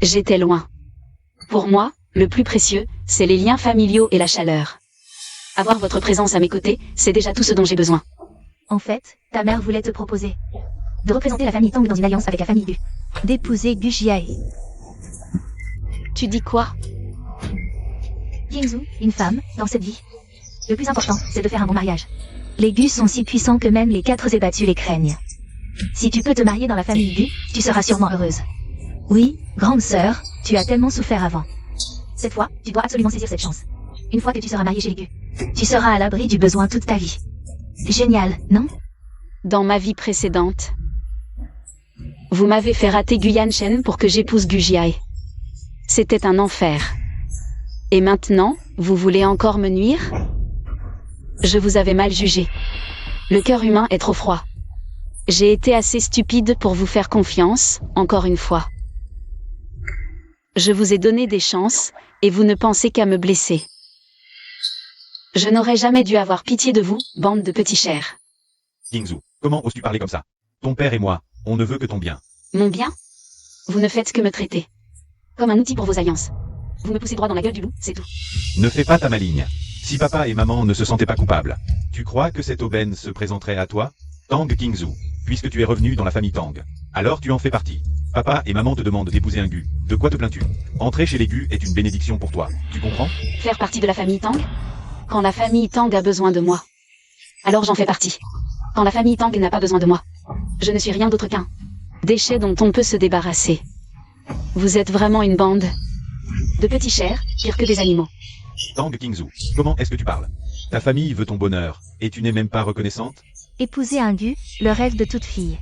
J'étais loin. Pour moi, le plus précieux, c'est les liens familiaux et la chaleur. Avoir votre présence à mes côtés, c'est déjà tout ce dont j'ai besoin. En fait, ta mère voulait te proposer de représenter la famille Tang dans une alliance avec la famille Gu. D'épouser Gu Jiae. Tu dis quoi? Kingzhou, une femme, dans cette vie. Le plus important, c'est de faire un bon mariage. Les Gu sont si puissants que même les 4 ébattus les craignent. Si tu peux te marier dans la famille Gu, tu seras sûrement heureuse. Oui, grande sœur, tu as tellement souffert avant. Cette fois, tu dois absolument saisir cette chance. Une fois que tu seras marié chez les Gu, tu seras à l'abri du besoin toute ta vie. Génial, non? Dans ma vie précédente, vous m'avez fait rater Gu Yanshen pour que j'épouse Gu Jiae. C'était un enfer. Et maintenant, vous voulez encore me nuire? Je vous avais mal jugé. Le cœur humain est trop froid. J'ai été assez stupide pour vous faire confiance, encore une fois. Je vous ai donné des chances, et vous ne pensez qu'à me blesser. Je n'aurais jamais dû avoir pitié de vous, bande de petits chers. Kingzu, comment oses-tu parler comme ça? Ton père et moi, on ne veut que ton bien. Mon bien? Vous ne faites que me traiter. Comme un outil pour vos alliances. Vous me poussez droit dans la gueule du loup, c'est tout. Ne fais pas ta maligne. Si papa et maman ne se sentaient pas coupables, tu crois que cette aubaine se présenterait à toi? Tang Kingzu, puisque tu es revenu dans la famille Tang, alors tu en fais partie. Papa et maman te demandent d'épouser un Gu. De quoi te plains-tu? Entrer chez les Gu est une bénédiction pour toi, tu comprends? Faire partie de la famille Tang? Quand la famille Tang a besoin de moi, alors j'en fais partie. Quand la famille Tang n'a pas besoin de moi, je ne suis rien d'autre qu'un déchet dont on peut se débarrasser. Vous êtes vraiment une bande de petits chers, pire que des animaux. Tang Kingzu, comment est-ce que tu parles? Ta famille veut ton bonheur, et tu n'es même pas reconnaissante? Épouser un Gu, le rêve de toute fille.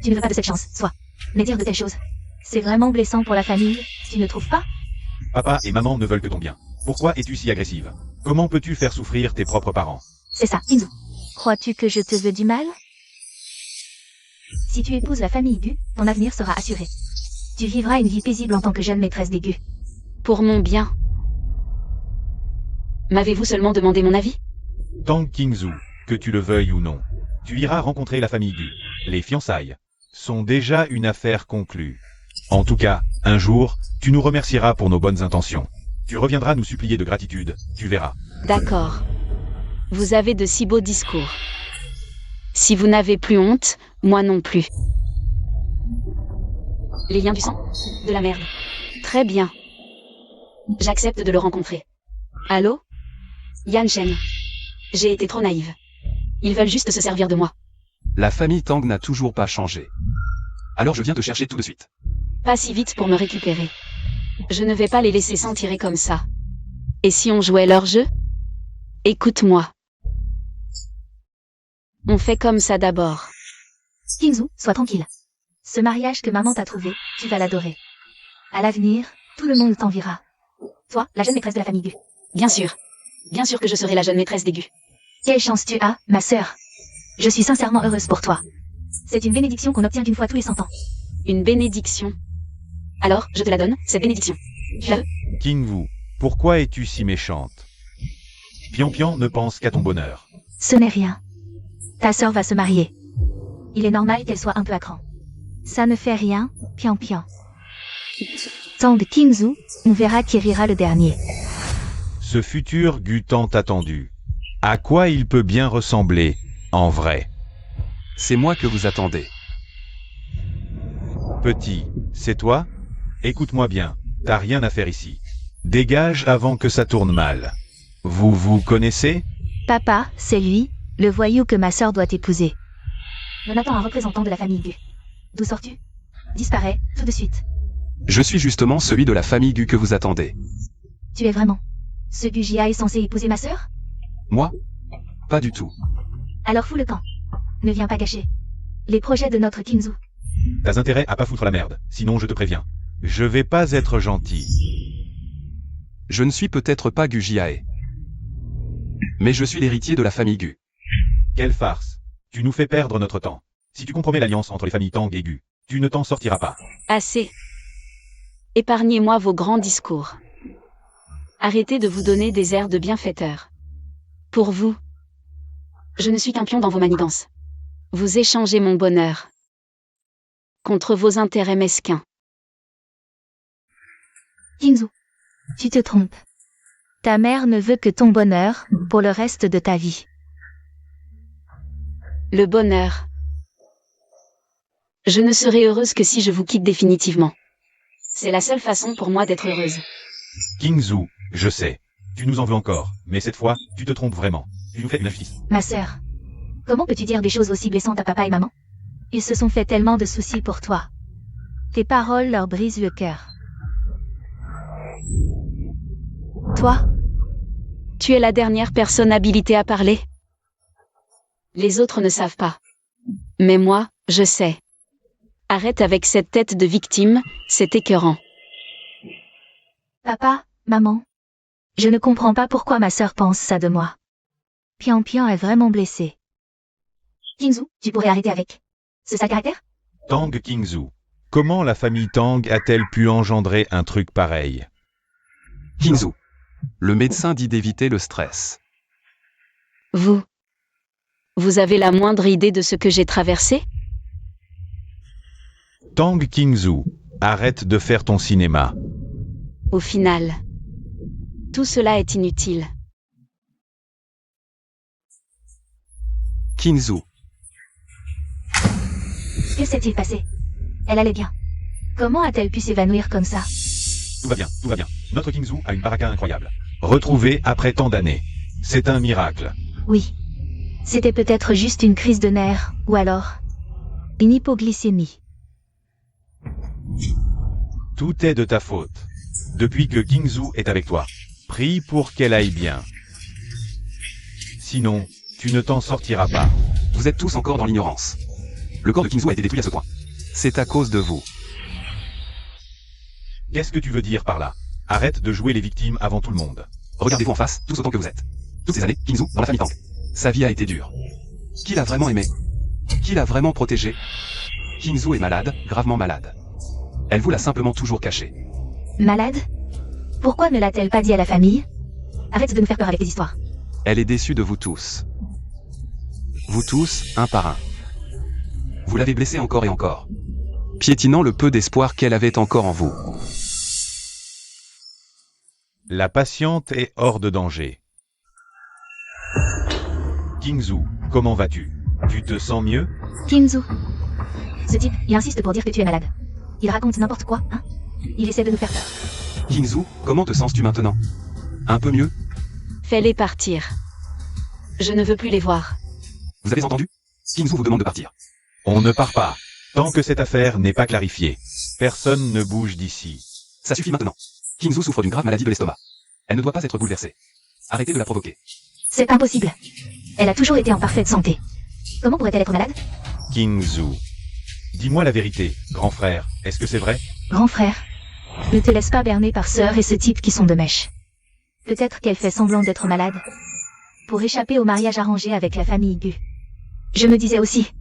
Tu ne veux pas de cette chance, soit. Mais dire de telles choses, c'est vraiment blessant pour la famille, tu ne trouves pas? Papa et maman ne veulent que ton bien. Pourquoi es-tu si agressive? Comment peux-tu faire souffrir tes propres parents? C'est ça, Kingzu. Crois-tu que je te veux du mal? Si tu épouses la famille Gu, ton avenir sera assuré. Tu vivras une vie paisible en tant que jeune maîtresse des Gu. Pour mon bien. M'avez-vous seulement demandé mon avis? Tang Kingzu, que tu le veuilles ou non, tu iras rencontrer la famille Gu. Les fiançailles sont déjà une affaire conclue. En tout cas, un jour, tu nous remercieras pour nos bonnes intentions. Tu reviendras nous supplier de gratitude, tu verras. D'accord. Vous avez de si beaux discours. Si vous n'avez plus honte, moi non plus. Les liens du sang? De la merde. Très bien. J'accepte de le rencontrer. Allô? Yanshen. J'ai été trop naïve. Ils veulent juste se servir de moi. La famille Tang n'a toujours pas changé. Alors je viens te chercher tout de suite. Pas si vite pour me récupérer. Je ne vais pas les laisser s'en tirer comme ça. Et si on jouait leur jeu? Écoute-moi. On fait comme ça d'abord. Kingzu, sois tranquille. Ce mariage que maman t'a trouvé, tu vas l'adorer. À l'avenir, tout le monde t'enviera. Toi, la jeune maîtresse de la famille Gu. Bien sûr. Bien sûr que je serai la jeune maîtresse des Gu. Quelle chance tu as, ma sœur. Je suis sincèrement heureuse pour toi. C'est une bénédiction qu'on obtient d'une fois tous les 100 ans. Une bénédiction. Alors, je te la donne, cette bénédiction. Tu la veux? Kingwu, pourquoi es-tu si méchante? Pian ne pense qu'à ton bonheur. Ce n'est rien. Ta sœur va se marier. Il est normal qu'elle soit un peu à cran. Ça ne fait rien, Pian. Tang Kingzu, on verra qui rira le dernier. Ce futur Gu tant attendu. À quoi il peut bien ressembler, en vrai? C'est moi que vous attendez. Petit, c'est toi? Écoute-moi bien, t'as rien à faire ici. Dégage avant que ça tourne mal. Vous vous connaissez? Papa, c'est lui, le voyou que ma sœur doit épouser. On attend un représentant de la famille Gu. D'où sors-tu? Disparais, tout de suite. Je suis justement celui de la famille Gu que vous attendez. Tu es vraiment ce Gu Jia est censé épouser ma sœur? Moi? Pas du tout. Alors fous le camp. Ne viens pas gâcher les projets de notre Kingzu. T'as intérêt à pas foutre la merde, sinon je te préviens. Je vais pas être gentil. Je ne suis peut-être pas Gu Jiae. Mais je suis l'héritier de la famille Gu. Quelle farce. Tu nous fais perdre notre temps. Si tu compromets l'alliance entre les familles Tang et Gu, tu ne t'en sortiras pas. Assez. Épargnez-moi vos grands discours. Arrêtez de vous donner des airs de bienfaiteur. Pour vous, je ne suis qu'un pion dans vos manigances. Vous échangez mon bonheur contre vos intérêts mesquins. Kingzu, tu te trompes. Ta mère ne veut que ton bonheur pour le reste de ta vie. Le bonheur. Je ne serai heureuse que si je vous quitte définitivement. C'est la seule façon pour moi d'être heureuse. Kingzu, je sais. Tu nous en veux encore, mais cette fois, tu te trompes vraiment. Tu nous fais une injustice. Ma sœur, comment peux-tu dire des choses aussi blessantes à papa et maman? Ils se sont fait tellement de soucis pour toi. Tes paroles leur brisent le cœur. Toi? Tu es la dernière personne habilitée à parler. Les autres ne savent pas. Mais moi, je sais. Arrête avec cette tête de victime, c'est écœurant. Papa, maman. Je ne comprends pas pourquoi ma sœur pense ça de moi. Pian Pian est vraiment blessé. Kingzhou, tu pourrais arrêter avec ce sale caractère? Tang Kingzhou. Comment la famille Tang a-t-elle pu engendrer un truc pareil? Kingzhou. Le médecin dit d'éviter le stress. Vous avez la moindre idée de ce que j'ai traversé? Tang Kingzhou. Arrête de faire ton cinéma. Au final, tout cela est inutile. Kingzhou. Que s'est-il passé? Elle allait bien. Comment a-t-elle pu s'évanouir comme ça? Tout va bien, tout va bien. Notre Kingzhou a une baraka incroyable. Retrouvée après tant d'années. C'est un miracle. Oui. C'était peut-être juste une crise de nerfs, ou alors une hypoglycémie. Tout est de ta faute. Depuis que Kingzhou est avec toi, prie pour qu'elle aille bien. Sinon, tu ne t'en sortiras pas. Vous êtes tous encore dans l'ignorance. Le corps de Kingzhou a été détruit à ce point. C'est à cause de vous. Qu'est-ce que tu veux dire par là? Arrête de jouer les victimes avant tout le monde. Regardez-vous en face, tous autant que vous êtes. Toutes ces années, Kingzhou, dans la famille Tang. Sa vie a été dure. Qui l'a vraiment aimé? Qui l'a vraiment protégé? Kingzhou est malade, gravement malade. Elle vous l'a simplement toujours caché. Malade? Pourquoi ne l'a-t-elle pas dit à la famille? Arrête de nous faire peur avec tes histoires. Elle est déçue de vous tous. Vous tous, un par un. Vous l'avez blessée encore et encore. Piétinant le peu d'espoir qu'elle avait encore en vous. La patiente est hors de danger. Kingzhou, comment vas-tu? Tu te sens mieux? Kingzhou. Ce type, il insiste pour dire que tu es malade. Il raconte n'importe quoi, hein? Il essaie de nous faire peur. Kingzhou, comment te sens-tu maintenant? Un peu mieux? Fais-les partir. Je ne veux plus les voir. Vous avez entendu? Kingzhou vous demande de partir. On ne part pas. Tant que cette affaire n'est pas clarifiée. Personne ne bouge d'ici. Ça suffit maintenant. Kingzhou souffre d'une grave maladie de l'estomac. Elle ne doit pas être bouleversée. Arrêtez de la provoquer. C'est impossible. Elle a toujours été en parfaite santé. Comment pourrait-elle être malade? Kingzhou. Dis-moi la vérité, grand frère, est-ce que c'est vrai? Grand frère, ne te laisse pas berner par sœur et ce type qui sont de mèche. Peut-être qu'elle fait semblant d'être malade pour échapper au mariage arrangé avec la famille Gu. Je me disais aussi,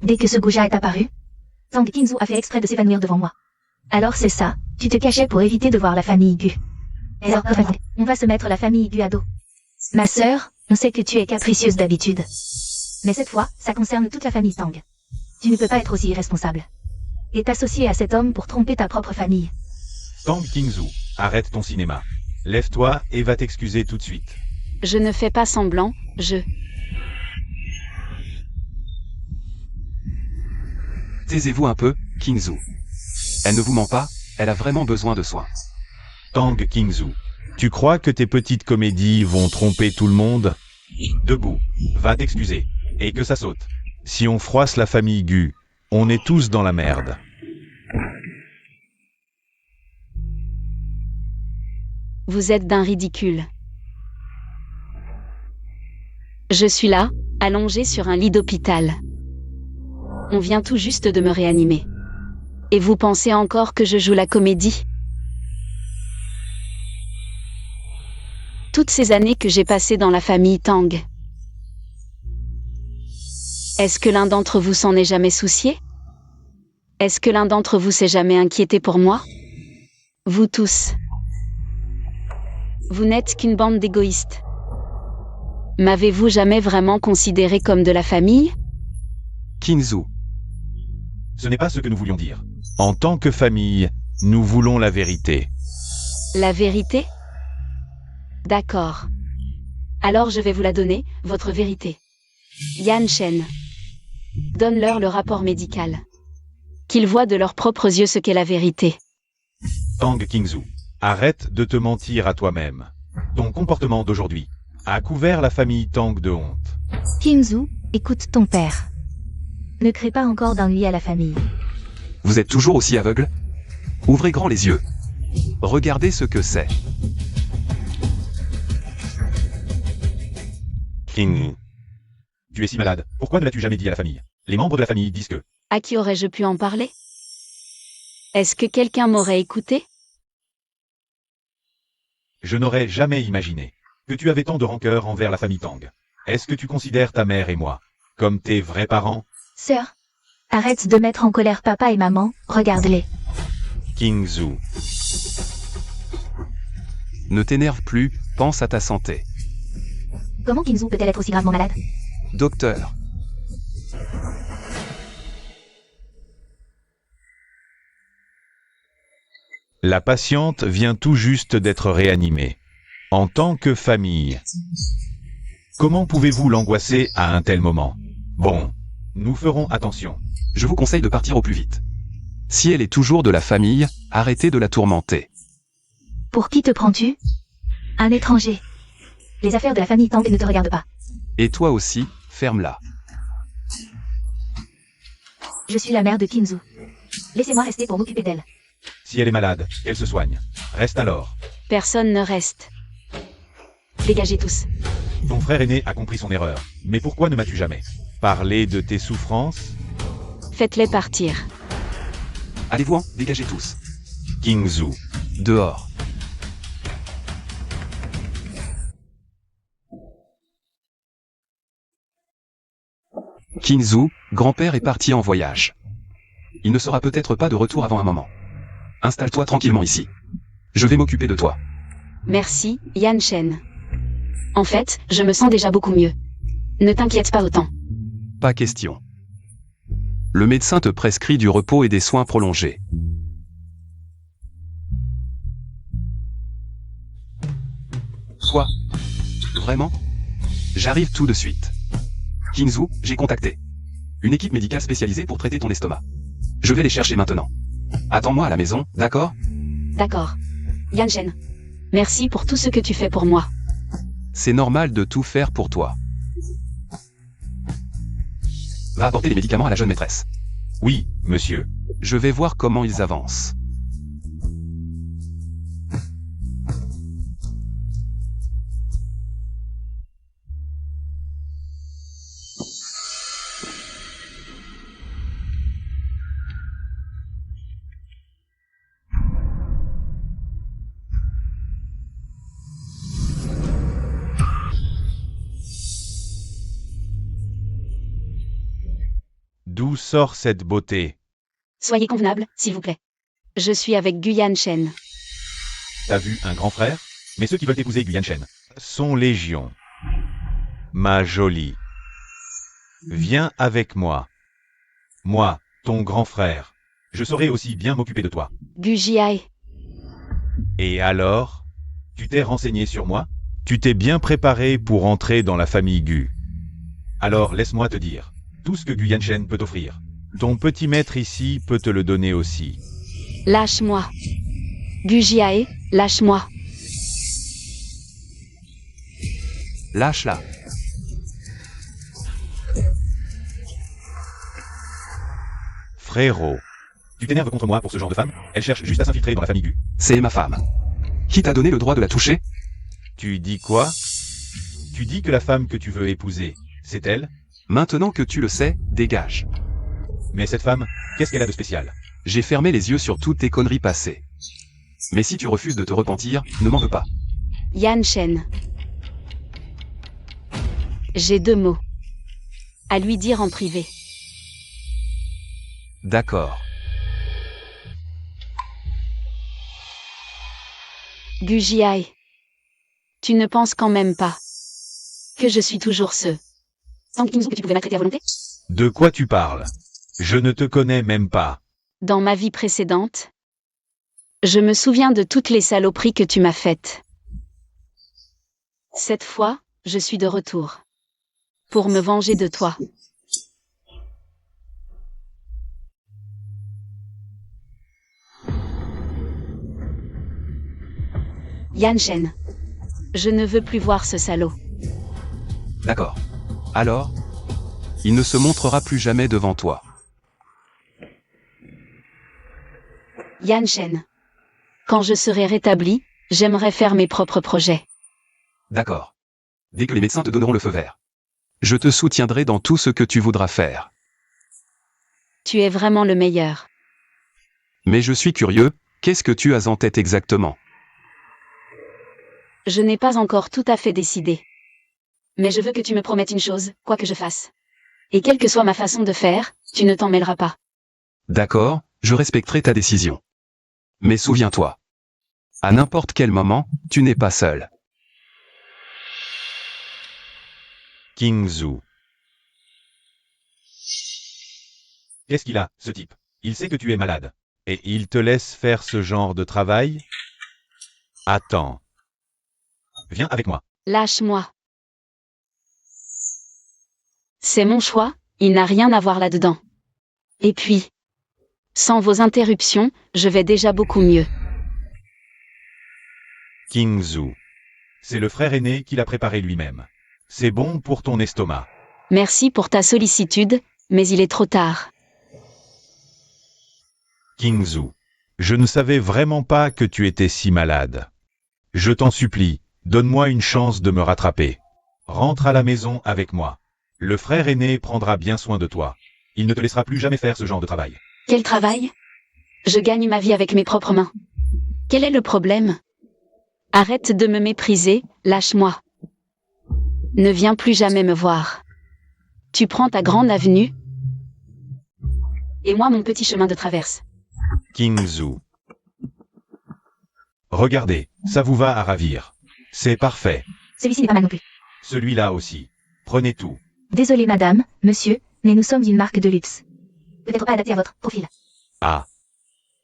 dès que ce goujat est apparu, Tang Kingzhou a fait exprès de s'évanouir devant moi. Alors c'est ça, tu te cachais pour éviter de voir la famille Gu. Alors, on va se mettre la famille Gu à dos. Ma sœur, on sait que tu es capricieuse d'habitude. Mais cette fois, ça concerne toute la famille Tang. Tu ne peux pas être aussi irresponsable. Et t'associer à cet homme pour tromper ta propre famille. Tang Kingzhou, arrête ton cinéma. Lève-toi et va t'excuser tout de suite. Je ne fais pas semblant, Taisez-vous un peu, Kingzhou. Elle ne vous ment pas, elle a vraiment besoin de soins. Tang Kingzhou, tu crois que tes petites comédies vont tromper tout le monde? Debout, va t'excuser, et que ça saute. Si on froisse la famille Gu, on est tous dans la merde. Vous êtes d'un ridicule. Je suis là, allongée sur un lit d'hôpital. On vient tout juste de me réanimer. Et vous pensez encore que je joue la comédie? Toutes ces années que j'ai passées dans la famille Tang. Est-ce que l'un d'entre vous s'en est jamais soucié? Est-ce que l'un d'entre vous s'est jamais inquiété pour moi? Vous tous. Vous n'êtes qu'une bande d'égoïstes. M'avez-vous jamais vraiment considéré comme de la famille? Kingzhou. Ce n'est pas ce que nous voulions dire. En tant que famille, nous voulons la vérité. La vérité? D'accord. Alors je vais vous la donner, votre vérité. Yan Shen. Donne-leur le rapport médical. Qu'ils voient de leurs propres yeux ce qu'est la vérité. Tang Kingzhou, arrête de te mentir à toi-même. Ton comportement d'aujourd'hui a couvert la famille Tang de honte. Kingzhou, écoute ton père. Ne crée pas encore d'ennui à la famille. Vous êtes toujours aussi aveugle? Ouvrez grand les yeux. Regardez ce que c'est. King. Tu es si malade, pourquoi ne l'as-tu jamais dit à la famille? Les membres de la famille disent que... À qui aurais-je pu en parler? Est-ce que quelqu'un m'aurait écouté? Je n'aurais jamais imaginé que tu avais tant de rancœur envers la famille Tang. Est-ce que tu considères ta mère et moi comme tes vrais parents? Sœur, arrête de mettre en colère papa et maman, regarde-les. King Zhu. Ne t'énerve plus, pense à ta santé. Comment Kinzu peut-elle être aussi gravement malade? Docteur. La patiente vient tout juste d'être réanimée. En tant que famille, comment pouvez-vous l'angoisser à un tel moment? Bon, nous ferons attention. Je vous conseille de partir au plus vite. Si elle est toujours de la famille, arrêtez de la tourmenter. Pour qui te prends-tu? Un étranger. Les affaires de la famille Tang ne te regardent pas. Et toi aussi, ferme-la. Je suis la mère de Kinzu. Laissez-moi rester pour m'occuper d'elle. Si elle est malade, qu'elle se soigne. Reste alors. Personne ne reste. Dégagez tous. Ton frère aîné a compris son erreur. Mais pourquoi ne m'as-tu jamais parlé de tes souffrances? Faites-les partir. Allez-vous-en, dégagez tous. King Zhu. Dehors. Kinzu, grand-père est parti en voyage. Il ne sera peut-être pas de retour avant un moment. Installe-toi tranquillement ici. Je vais m'occuper de toi. Merci, Yan Shen. En fait, je me sens déjà beaucoup mieux. Ne t'inquiète pas autant. Pas question. Le médecin te prescrit du repos et des soins prolongés. Quoi? Vraiment? J'arrive tout de suite. Kinzu, j'ai contacté une équipe médicale spécialisée pour traiter ton estomac. Je vais les chercher maintenant. Attends-moi à la maison, d'accord? D'accord. Yan Shen. Merci pour tout ce que tu fais pour moi. C'est normal de tout faire pour toi. Va apporter les médicaments à la jeune maîtresse. Oui, monsieur. Je vais voir comment ils avancent. D'où sort cette beauté? Soyez convenable, s'il vous plaît. Je suis avec Guyan Shen. T'as vu un grand frère? Mais ceux qui veulent épouser Guyan Shen sont légion. Ma jolie. Viens avec moi. Moi, ton grand frère. Je saurai aussi bien m'occuper de toi. Gu Jiae. Et alors? Tu t'es renseigné sur moi? Tu t'es bien préparé pour entrer dans la famille Gu. Alors laisse-moi te dire tout ce que Guyan Shen peut t'offrir. Ton petit maître ici peut te le donner aussi. Lâche-moi. Gu Jiae, lâche-moi. Lâche-la. Frérot. Tu t'énerves contre moi pour ce genre de femme? Elle cherche juste à s'infiltrer dans la famille Gu. C'est ma femme. Qui t'a donné le droit de la toucher? Tu dis quoi? Tu dis que la femme que tu veux épouser, c'est elle? Maintenant que tu le sais, dégage. Mais cette femme, qu'est-ce qu'elle a de spécial? J'ai fermé les yeux sur toutes tes conneries passées. Mais si tu refuses de te repentir, ne m'en veux pas. Yan Shen. J'ai 2 mots à lui dire en privé. D'accord. Gu Jiae. Tu ne penses quand même pas que je suis toujours ce Tang Kinzu que tu pouvais maltraiter à volonté? De quoi tu parles? Je ne te connais même pas. Dans ma vie précédente, je me souviens de toutes les saloperies que tu m'as faites. Cette fois, je suis de retour. Pour me venger de toi. Yan Shen. Je ne veux plus voir ce salaud. D'accord. Alors, il ne se montrera plus jamais devant toi. Yan Shen. Quand je serai rétabli, j'aimerais faire mes propres projets. D'accord. Dès que les médecins te donneront le feu vert. Je te soutiendrai dans tout ce que tu voudras faire. Tu es vraiment le meilleur. Mais je suis curieux, qu'est-ce que tu as en tête exactement? Je n'ai pas encore tout à fait décidé. Mais je veux que tu me promettes une chose, quoi que je fasse. Et quelle que soit ma façon de faire, tu ne t'en mêleras pas. D'accord, je respecterai ta décision. Mais souviens-toi. À n'importe quel moment, tu n'es pas seul. Kingzhou. Qu'est-ce qu'il a, ce type? Il sait que tu es malade. Et il te laisse faire ce genre de travail? Attends. Viens avec moi. Lâche-moi. C'est mon choix, il n'a rien à voir là-dedans. Et puis, sans vos interruptions, je vais déjà beaucoup mieux. Kingzhou. C'est le frère aîné qui l'a préparé lui-même. C'est bon pour ton estomac. Merci pour ta sollicitude, mais il est trop tard. Kingzhou. Je ne savais vraiment pas que tu étais si malade. Je t'en supplie, donne-moi une chance de me rattraper. Rentre à la maison avec moi. Le frère aîné prendra bien soin de toi. Il ne te laissera plus jamais faire ce genre de travail. Quel travail? Je gagne ma vie avec mes propres mains. Quel est le problème? Arrête de me mépriser, lâche-moi. Ne viens plus jamais me voir. Tu prends ta grande avenue, et moi mon petit chemin de traverse. Kingzhou. Regardez, ça vous va à ravir. C'est parfait. Celui-ci n'est pas mal non plus. Celui-là aussi. Prenez tout. Désolé madame, monsieur, mais nous sommes une marque de luxe. Peut-être pas adapté à votre profil. Ah,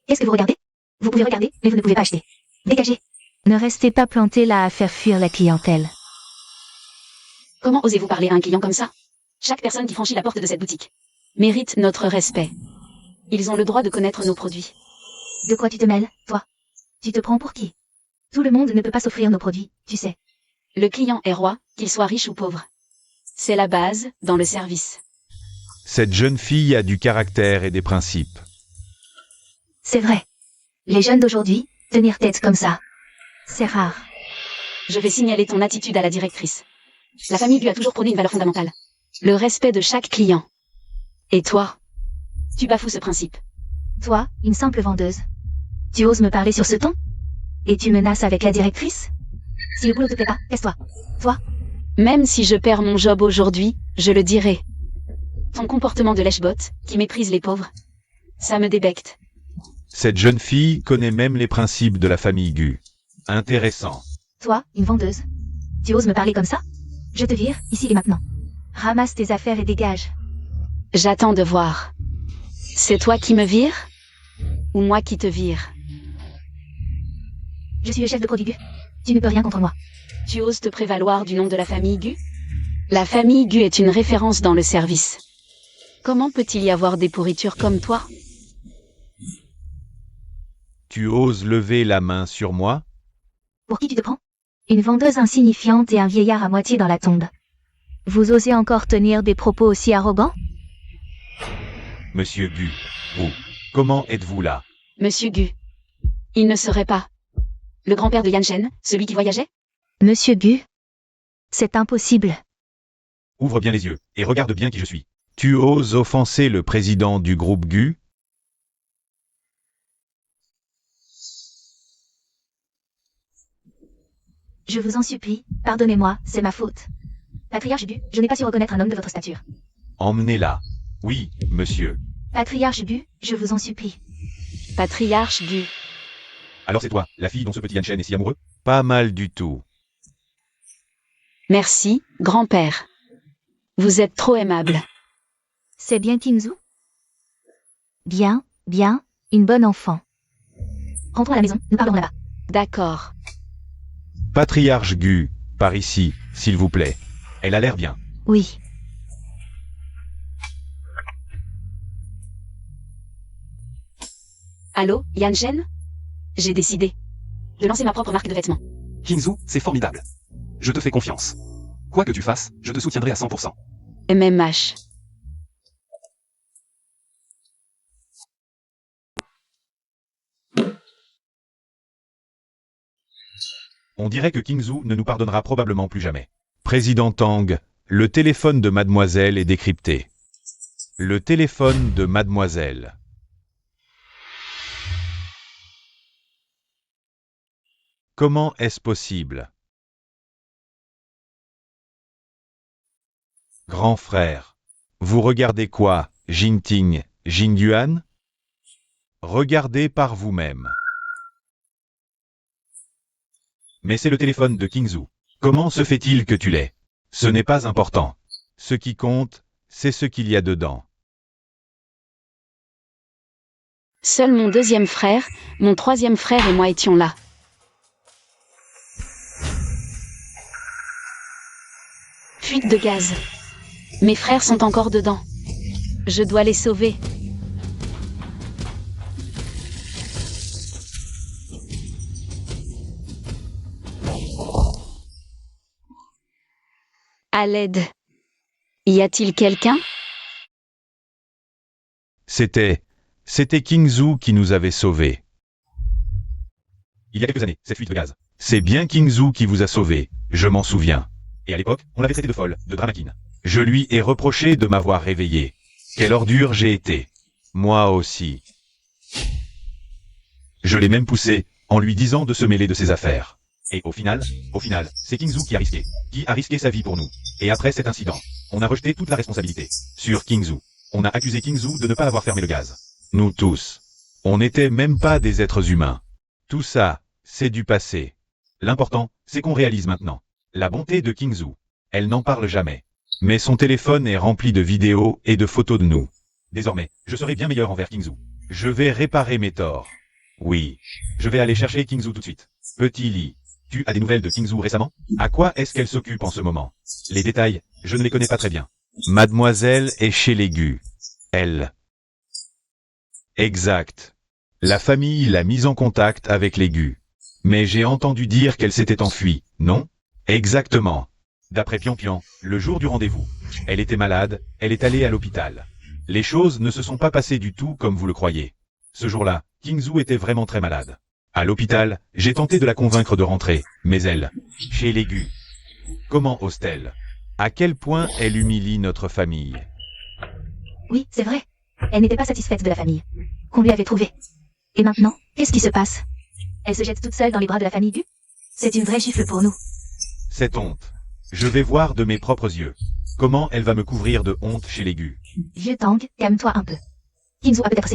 Qu'est-ce que vous regardez? Vous pouvez regarder, mais vous ne pouvez pas acheter. Dégagez. Ne restez pas planté là à faire fuir la clientèle. Comment osez-vous parler à un client comme ça? Chaque personne qui franchit la porte de cette boutique mérite notre respect. Ils ont le droit de connaître nos produits. De quoi tu te mêles, toi? Tu te prends pour qui? Tout le monde ne peut pas s'offrir nos produits, tu sais. Le client est roi, qu'il soit riche ou pauvre. C'est la base, dans le service. cette jeune fille a du caractère et des principes. C'est vrai. Les jeunes d'aujourd'hui, tenir tête comme ça, c'est rare. Je vais signaler ton attitude à la directrice. La famille lui a toujours prôné une valeur fondamentale. Le respect de chaque client. Et toi? Tu bafoues ce principe. Toi, une simple vendeuse. Tu oses me parler sur ce ton? Et tu menaces avec la directrice? Si le boulot te plaît pas, casse-toi. Toi? Même si je perds mon job aujourd'hui, je le dirai. Ton comportement de lèche-botte, qui méprise les pauvres, ça me débecte. Cette jeune fille connaît même les principes de la famille Gu. Intéressant. Toi, une vendeuse. Tu oses me parler comme ça? Je te vire, ici et maintenant. Ramasse tes affaires et dégage. J'attends de voir. C'est toi qui me vires? Ou moi qui te vire? Je suis le chef de produit Gu. Tu ne peux rien contre moi. Tu oses te prévaloir du nom de la famille Gu? La famille Gu est une référence dans le service. Comment peut-il y avoir des pourritures comme toi? Tu oses lever la main sur moi? Pour qui tu te prends? Une vendeuse insignifiante et un vieillard à moitié dans la tombe. Vous osez encore tenir des propos aussi arrogants? Monsieur Gu, vous, comment êtes-vous là? Monsieur Gu. Il ne serait pas le grand-père de Yan Shen, celui qui voyageait? Monsieur Gu? C'est impossible. Ouvre bien les yeux, et regarde bien qui je suis. Tu oses offenser le président du groupe Gu? Je vous en supplie, pardonnez-moi, c'est ma faute. Patriarche Gu, je n'ai pas su reconnaître un homme de votre stature. Emmenez-la. Oui, monsieur. Patriarche Gu, je vous en supplie. Patriarche Gu. Alors c'est toi, la fille dont ce petit Yan Shen est si amoureux? Pas mal du tout. Merci, grand-père. Vous êtes trop aimable. C'est bien Kingzhou? Bien, bien, une bonne enfant. Rentrons à la maison, nous parlerons là-bas. D'accord. Patriarche Gu, par ici, s'il vous plaît. Elle a l'air bien. Oui. Allô, Yan Shen? J'ai décidé de lancer ma propre marque de vêtements. Kingzhou, c'est formidable. Je te fais confiance. Quoi que tu fasses, je te soutiendrai à 100%. MMH. On dirait que Kingzhou ne nous pardonnera probablement plus jamais. Président Tang, Le téléphone de mademoiselle est décrypté. Le téléphone de mademoiselle. Comment est-ce possible? Grand frère. Vous regardez quoi, Jingting, Jingyuan? Regardez par vous-même. Mais c'est le téléphone de Qingzu. Comment se fait-il que tu l'aies? Ce n'est pas important. Ce qui compte, c'est ce qu'il y a dedans. Seul mon deuxième frère, mon troisième frère et moi étions là. Fuite de gaz. Mes frères sont encore dedans. Je dois les sauver. À l'aide. Y a-t-il quelqu'un? C'était Qingzu qui nous avait sauvés. Il y a quelques années, cette fuite de gaz. C'est bien Qingzu qui vous a sauvés, je m'en souviens. Et à l'époque, on l'avait traité de folle, de dramaquine. Je lui ai reproché de m'avoir réveillé. Quelle ordure j'ai été. Moi aussi. Je l'ai même poussé, en lui disant de se mêler de ses affaires. Et au final, c'est Qingzu qui a risqué sa vie pour nous. Et après cet incident, on a rejeté toute la responsabilité sur Qingzu. On a accusé Qingzu de ne pas avoir fermé le gaz. Nous tous. On n'était même pas des êtres humains. Tout ça, c'est du passé. L'important, c'est qu'on réalise maintenant la bonté de Qingzu. Elle n'en parle jamais. Mais son téléphone est rempli de vidéos et de photos de nous. Désormais, je serai bien meilleur envers Qingzu. Je vais réparer mes torts. Oui. Je vais aller chercher Qingzu tout de suite. Petit Li, tu as des nouvelles de Qingzu récemment? À quoi est-ce qu'elle s'occupe en ce moment? Les détails, je ne les connais pas très bien. Mademoiselle est chez les Gu. Elle. Exact. La famille l'a mise en contact avec les Gu. Mais j'ai entendu dire qu'elle s'était enfuie, non? Exactement. D'après Pian, le jour du rendez-vous, elle était malade, elle est allée à l'hôpital. Les choses ne se sont pas passées du tout comme vous le croyez. Ce jour-là, Qingzu était vraiment très malade. À l'hôpital, j'ai tenté de la convaincre de rentrer, mais elle, chez les Gu. Comment ose-t-elle? À quel point elle humilie notre famille? Oui, c'est vrai. Elle n'était pas satisfaite de la famille qu'on lui avait trouvée. Et maintenant, qu'est-ce qui se passe? Elle se jette toute seule dans les bras de la famille Gu? C'est une vraie gifle pour nous. Cette honte. Je vais voir de mes propres yeux. Comment elle va me couvrir de honte chez les Gu? Vieux Tang, calme-toi un peu. Qingzu a peut-être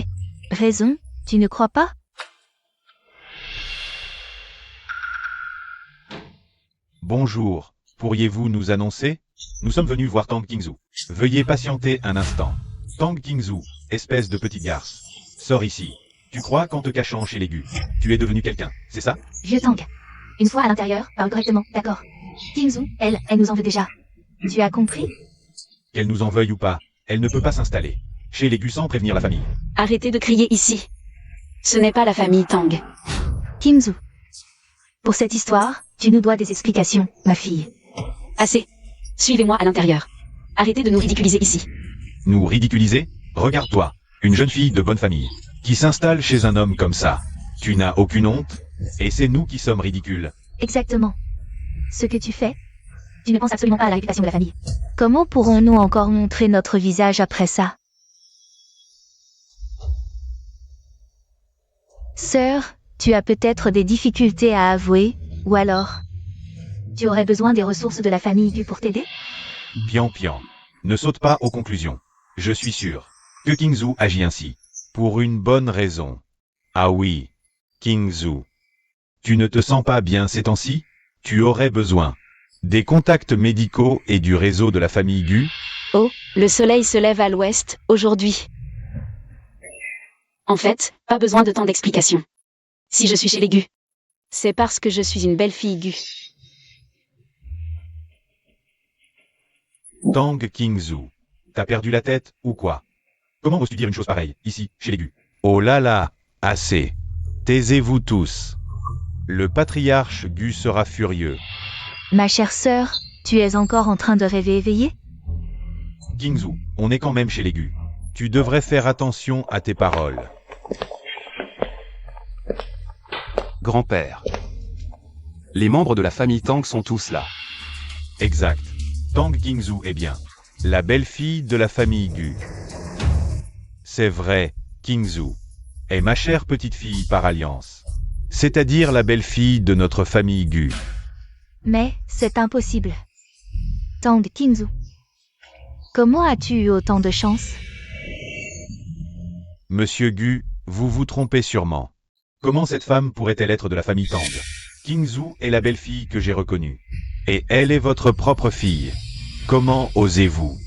raison, tu ne crois pas? Bonjour, pourriez-vous nous annoncer? Nous sommes venus voir Tang Qingzu. Veuillez patienter un instant. Tang Qingzu, espèce de petite garce. Sors ici. Tu crois qu'en te cachant chez les Gu, tu es devenu quelqu'un, c'est ça? Vieux Tang. Une fois à l'intérieur, parle correctement, d'accord. Qingzu, elle nous en veut déjà. Tu as compris? Qu'elle nous en veuille ou pas, elle ne peut pas s'installer chez les Gu sans prévenir la famille. Arrêtez de crier ici. Ce n'est pas la famille Tang. Qingzu. Pour cette histoire, tu nous dois des explications, ma fille. Assez. Suivez-moi à l'intérieur. Arrêtez de nous ridiculiser ici. Nous ridiculiser? Regarde-toi, une jeune fille de bonne famille, qui s'installe chez un homme comme ça. Tu n'as aucune honte? Et c'est nous qui sommes ridicules. Exactement. Ce que tu fais, tu ne penses absolument pas à la réputation de la famille. Comment pourrons-nous encore montrer notre visage après ça? Sœur, tu as peut-être des difficultés à avouer, ou alors tu aurais besoin des ressources de la famille Gu pour t'aider? Pian, ne saute pas aux conclusions. Je suis sûr que Qingzu agit ainsi. Pour une bonne raison. Ah oui, Qingzu. Tu ne te sens pas bien ces temps-ci? Tu aurais besoin des contacts médicaux et du réseau de la famille Gu? Oh, le soleil se lève à l'ouest, aujourd'hui. En fait, pas besoin de tant d'explications. Si je suis chez les Gu, c'est parce que je suis une belle fille Gu. Tang Qingzu. T'as perdu la tête, ou quoi? Comment oses-tu dire une chose pareille, ici, chez les Gu? Oh là là, assez. Taisez-vous tous. Le patriarche Gu sera furieux. Ma chère sœur, tu es encore en train de rêver éveillé? Qingzu, on est quand même chez les Gu. Tu devrais faire attention à tes paroles. Grand-père. Les membres de la famille Tang sont tous là. Exact. Tang Qingzu est bien la belle-fille de la famille Gu. C'est vrai, Qingzu est ma chère petite-fille par alliance, c'est-à-dire la belle-fille de notre famille Gu. Mais, c'est impossible. Tang Qingzu. Comment as-tu eu autant de chance? Monsieur Gu, vous vous trompez sûrement. Comment cette femme pourrait-elle être de la famille Tang? Qingzu est la belle-fille que j'ai reconnue. Et elle est votre propre fille. Comment osez-vous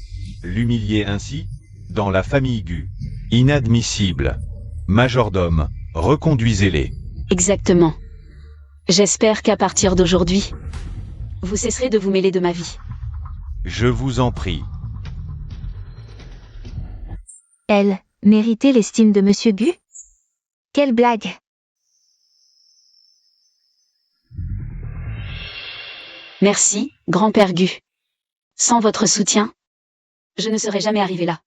l'humilier ainsi? Dans la famille Gu. Inadmissible. Majordome, reconduisez-les. Exactement. J'espère qu'à partir d'aujourd'hui, vous cesserez de vous mêler de ma vie. Je vous en prie. Elle méritait l'estime de Monsieur Gu? Quelle blague! Merci, grand-père Gu. Sans votre soutien, je ne serais jamais arrivé là.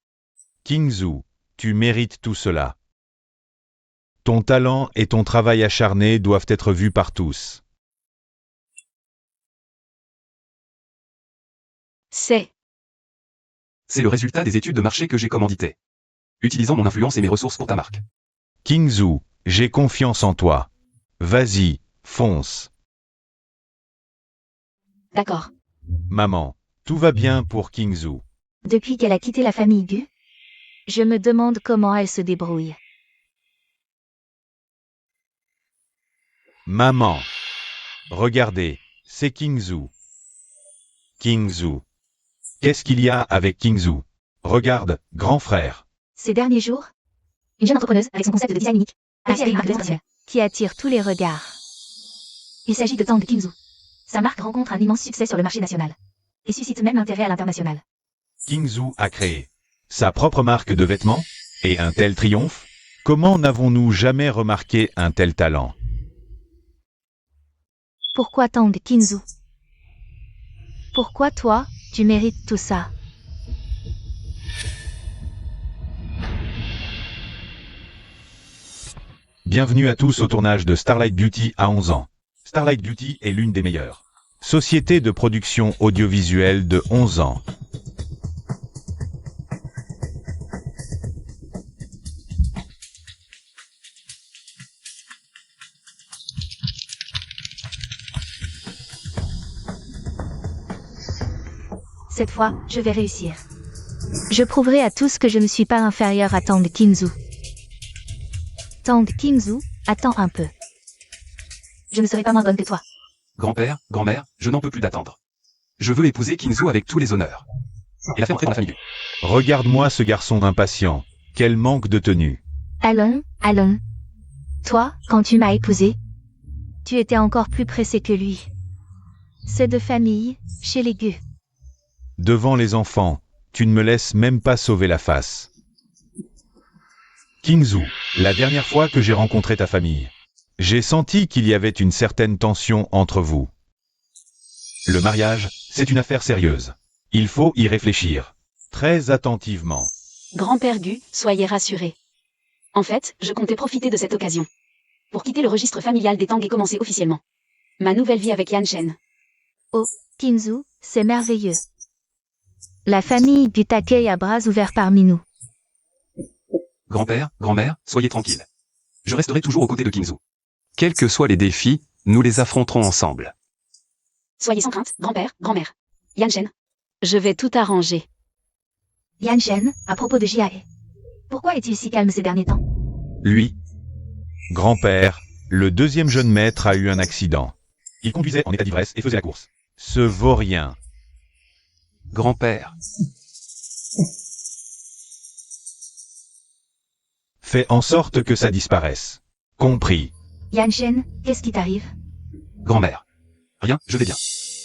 Qingzu, tu mérites tout cela. Ton talent et ton travail acharné doivent être vus par tous. C'est C'est le résultat des études de marché que j'ai commanditées. Utilisant mon influence et mes ressources pour ta marque. Qingzu, j'ai confiance en toi. Vas-y, fonce. d'accord. Maman, tout va bien pour Qingzu. Depuis qu'elle a quitté la famille Gu, je me demande comment elle se débrouille. Maman. Regardez, c'est Qingzu. Qingzu. Qu'est-ce qu'il y a avec Qingzu? Regarde, grand frère. Ces derniers jours, une jeune entrepreneuse avec son concept de design unique a réussi à créer une marque de vêtements sensuels qui attire tous les regards. Il s'agit de Tang Qingzu. Sa marque rencontre un immense succès sur le marché national et suscite même l'intérêt à l'international. Qingzu a créé sa propre marque de vêtements? Et un tel triomphe? Comment n'avons-nous jamais remarqué un tel talent? Pourquoi Tang Qingzu? Pourquoi toi, tu mérites tout ça? Bienvenue à tous au tournage de Starlight Beauty à 11 ans. Starlight Beauty est l'une des meilleures sociétés de production audiovisuelle de 11 ans. Cette fois, je vais réussir. Je prouverai à tous que je ne suis pas inférieur à Tang Qingzu. Tang Qingzu, attends un peu. Je ne serai pas moins bonne que toi. Grand-père, grand-mère, je n'en peux plus d'attendre. Je veux épouser Qingzu avec tous les honneurs. Et la faire entrer dans la famille. Regarde-moi ce garçon impatient. Quel manque de tenue. Allons, allons. Toi, quand tu m'as épousé, tu étais encore plus pressé que lui. C'est de famille, chez les Gu. Devant les enfants, tu ne me laisses même pas sauver la face. Qingzu, la dernière fois que j'ai rencontré ta famille, j'ai senti qu'il y avait une certaine tension entre vous. Le mariage, c'est une affaire sérieuse. Il faut y réfléchir. Très attentivement. Grand-père Gu, soyez rassuré. En fait, je comptais profiter de cette occasion pour quitter le registre familial des Tang et commencer officiellement ma nouvelle vie avec Yan Shen. Oh, Qingzu, c'est merveilleux. La famille Gu t'accueille à bras ouverts parmi nous. Grand-père, grand-mère, soyez tranquilles. Je resterai toujours aux côtés de Qingzu. Quels que soient les défis, nous les affronterons ensemble. Soyez sans crainte, grand-père, grand-mère. Yan Shen. Je vais tout arranger. Yan Shen, à propos de Jiae. Pourquoi est-il si calme ces derniers temps? Lui, grand-père, le deuxième jeune maître a eu un accident. Il conduisait en état d'ivresse et faisait la course. Ce vaurien. Grand-père, Fais en sorte que ça disparaisse. Compris. Yan Shen, qu'est-ce qui t'arrive? grand-mère. Rien, je vais bien.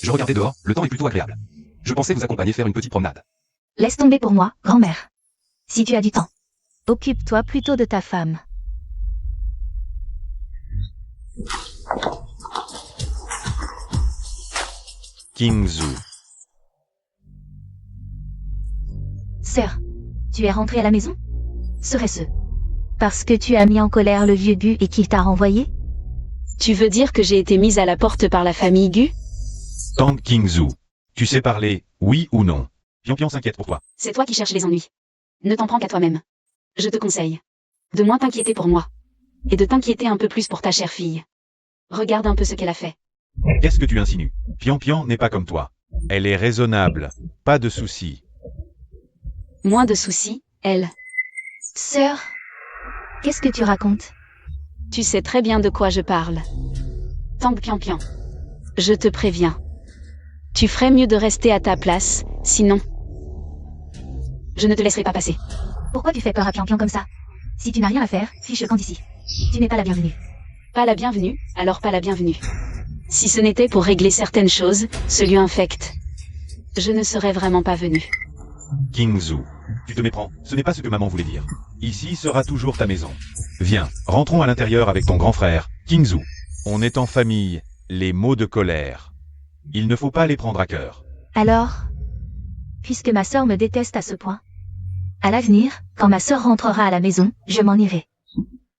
Je regardais dehors, le temps est plutôt agréable. Je pensais vous accompagner faire une petite promenade. Laisse tomber pour moi, grand-mère. Si tu as du temps. Occupe-toi plutôt de ta femme. Qingzu. Sœur, tu es rentrée à la maison? Serait-ce parce que tu as mis en colère le vieux Gu et qu'il t'a renvoyé? Tu veux dire que j'ai été mise à la porte par la famille Gu? Tang Qingzu. Tu sais parler, oui ou non? Pian s'inquiète pour toi. C'est toi qui cherches les ennuis. Ne t'en prends qu'à toi-même. Je te conseille de moins t'inquiéter pour moi. Et de t'inquiéter un peu plus pour ta chère fille. Regarde un peu ce qu'elle a fait. Qu'est-ce que tu insinues? Pian n'est pas comme toi. Elle est raisonnable. Pas de soucis. Moins de soucis, elle. Sœur, qu'est-ce que tu racontes? Tu sais très bien de quoi je parle. Tang Pian. Je te préviens. Tu ferais mieux de rester à ta place, sinon... Je ne te laisserai pas passer. Pourquoi tu fais peur à Pian comme ça? Si tu n'as rien à faire, fiche le camp d'ici. Tu n'es pas la bienvenue. Pas la bienvenue, alors pas la bienvenue. Si ce n'était pour régler certaines choses, ce lieu infect. Je ne serais vraiment pas venu. Kingzu, tu te méprends, ce n'est pas ce que maman voulait dire. Ici sera toujours ta maison. Viens, rentrons à l'intérieur avec ton grand frère, Kingzu. On est en famille, les mots de colère. Il ne faut pas les prendre à cœur. Alors, puisque ma sœur me déteste à ce point, à l'avenir, quand ma sœur rentrera à la maison, je m'en irai.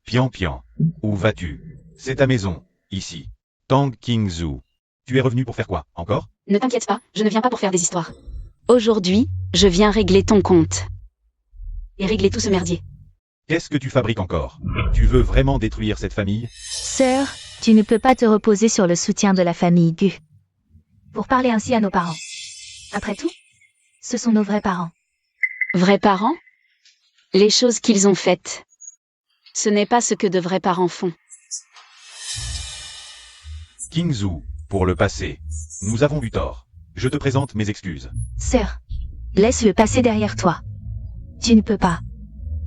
Pian, où vas-tu? C'est ta maison, ici. Tang Kingzu. Tu es revenu pour faire quoi, encore? Ne t'inquiète pas, je ne viens pas pour faire des histoires. Aujourd'hui, je viens régler ton compte. Et régler tout ce merdier. Qu'est-ce que tu fabriques encore? Tu veux vraiment détruire cette famille? Sœur, tu ne peux pas te reposer sur le soutien de la famille Gu. Pour parler ainsi à nos parents. Après tout, ce sont nos vrais parents. Vrais parents? Les choses qu'ils ont faites. Ce n'est pas ce que de vrais parents font. Kingzu, pour le passé. Nous avons eu tort. Je te présente mes excuses. Sœur, laisse le passé derrière toi. Tu ne peux pas